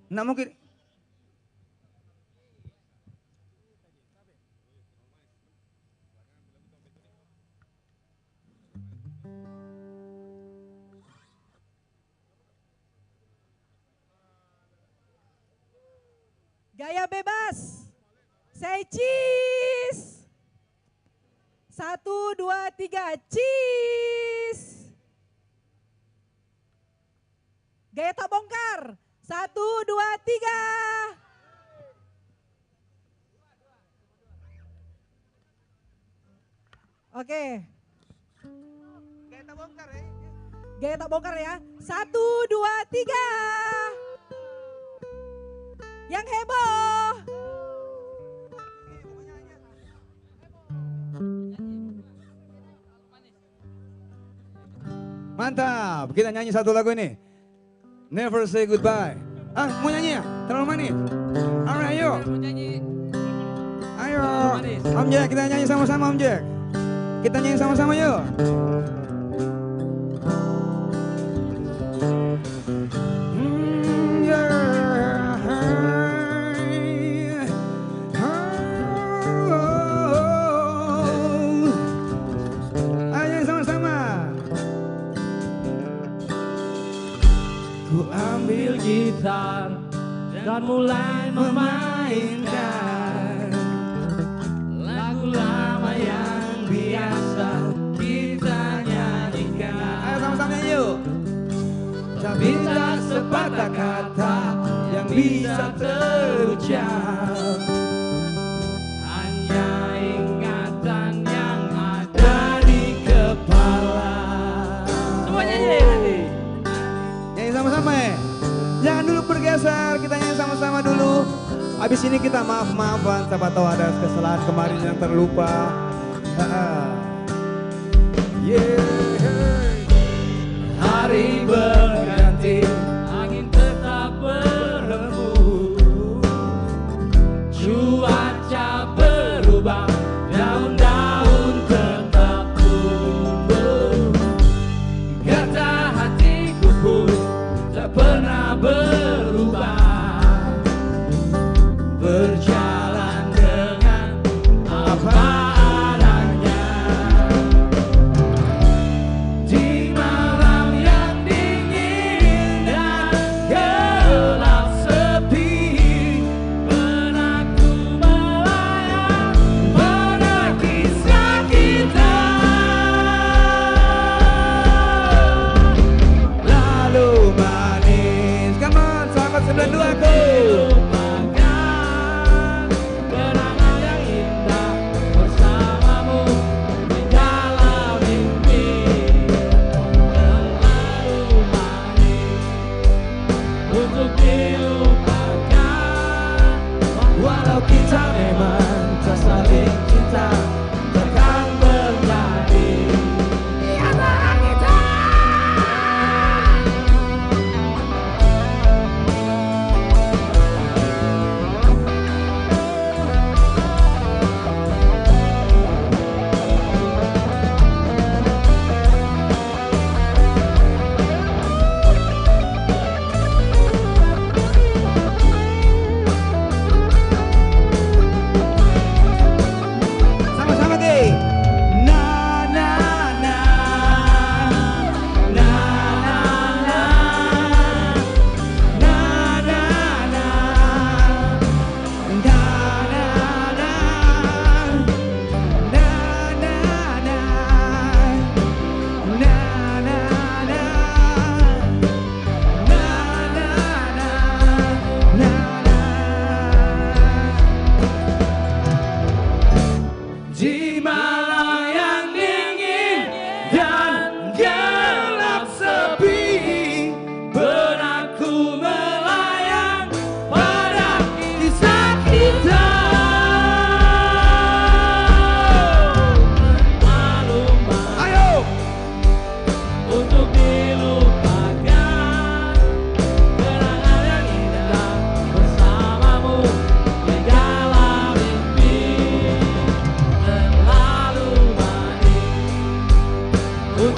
B: Enggak mungkin.
C: Gaya bebas. Say cheese. 1, 2, 3, cheese. Gaya tak bongkar. 1, 2, 3. Oke.
B: Gaya tak bongkar ya.
C: Gaya tak bongkar ya. 1, 2, 3. Yang heboh.
B: Mantap, kita nyanyi satu lagu ini. Never Say Goodbye. Mau nyanyi ya? Terlalu manis. Alright, ayo. Ayo. Om Jack, kita nyanyi sama-sama Om Jack. Kita nyanyi sama-sama yuk. Ayo sama-sama.
I: Ku ambil gitar dan mulai memainkan lagu lama yang biasa kita nyanyikan.
B: Ayo sama-sama nyanyi yuk.
I: Tapi tak sepatah kata yang bisa terucap, hanya ingatan yang ada di kepala. Semua nyanyi nanti.
B: Nyanyi sama-sama ya. Jangan dulu bergeser, kita nyanyi sama-sama dulu. Habis ini kita maaf-maafan, siapa tahu ada kesalahan kemarin yang terlupa.
I: Hari berganti, angin tetap berembus, cuaca berubah, daun-daun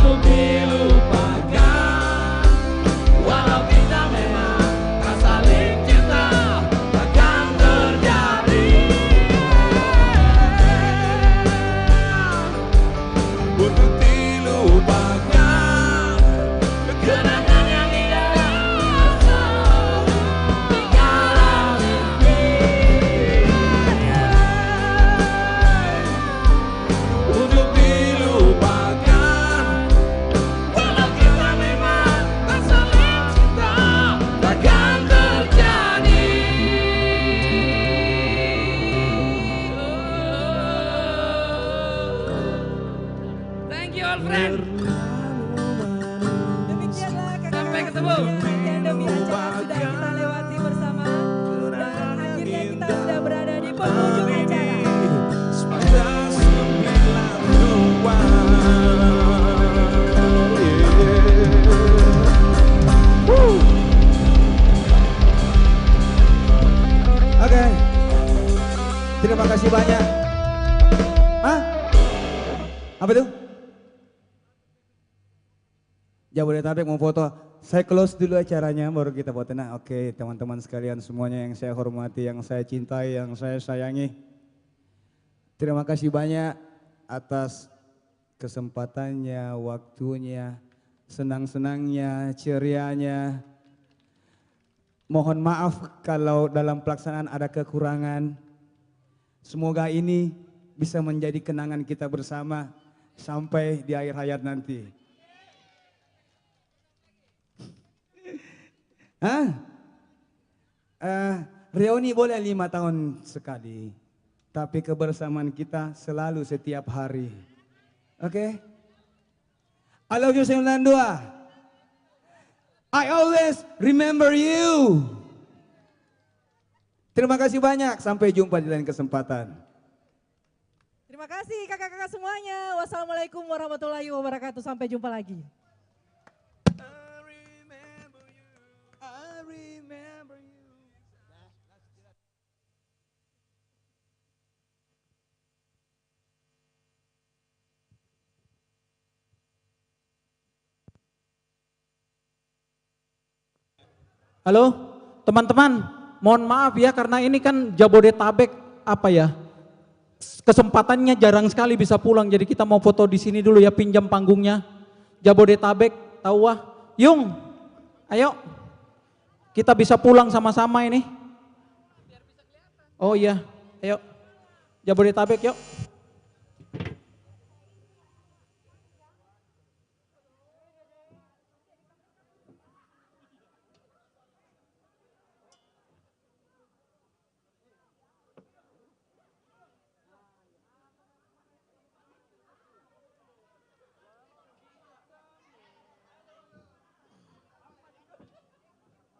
A: untuk dilupakan. Walau kita memang tak saling cinta, takkan terjadi. Untuk dilupakan kenangan yang indah, tinggallah mimpi. Untuk dilupakan, walau kita memang tak saling cinta, takkan terjadi.
G: Thank you all friend.
C: Demikianlah kakak
G: Sampai ketemu.
C: yang demi acara sudah kita lewati bersama. Dan akhirnya kita sudah berada di penghujung acara.
A: Pada 92.
B: Oke. Terima kasih banyak. Hah? Apa itu? Jabodetabek mau foto. Saya close dulu acaranya baru kita foto. Nah, oke, teman-teman sekalian semuanya yang saya hormati, yang saya cintai, yang saya sayangi. Terima kasih banyak atas kesempatannya, waktunya, senang-senangnya, cerianya. Mohon maaf kalau dalam pelaksanaan ada kekurangan. Semoga ini bisa menjadi kenangan kita bersama sampai di akhir hayat nanti. Hah? Reuni boleh 5 tahun sekali, tapi kebersamaan kita selalu setiap hari. Oke? I love you 92. I always remember you. Terima kasih banyak, sampai jumpa di lain kesempatan.
C: Terima kasih kakak-kakak semuanya. Wassalamualaikum warahmatullahi wabarakatuh. Sampai jumpa lagi.
M: Halo, teman-teman, mohon maaf ya karena ini kan Jabodetabek apa ya? Kesempatannya jarang sekali bisa pulang, jadi kita mau foto di sini dulu ya, pinjam panggungnya. Jabodetabek, tahu wah. Yung, ayo. Kita bisa pulang sama-sama ini. Oh iya, ayo. Jabodetabek yuk.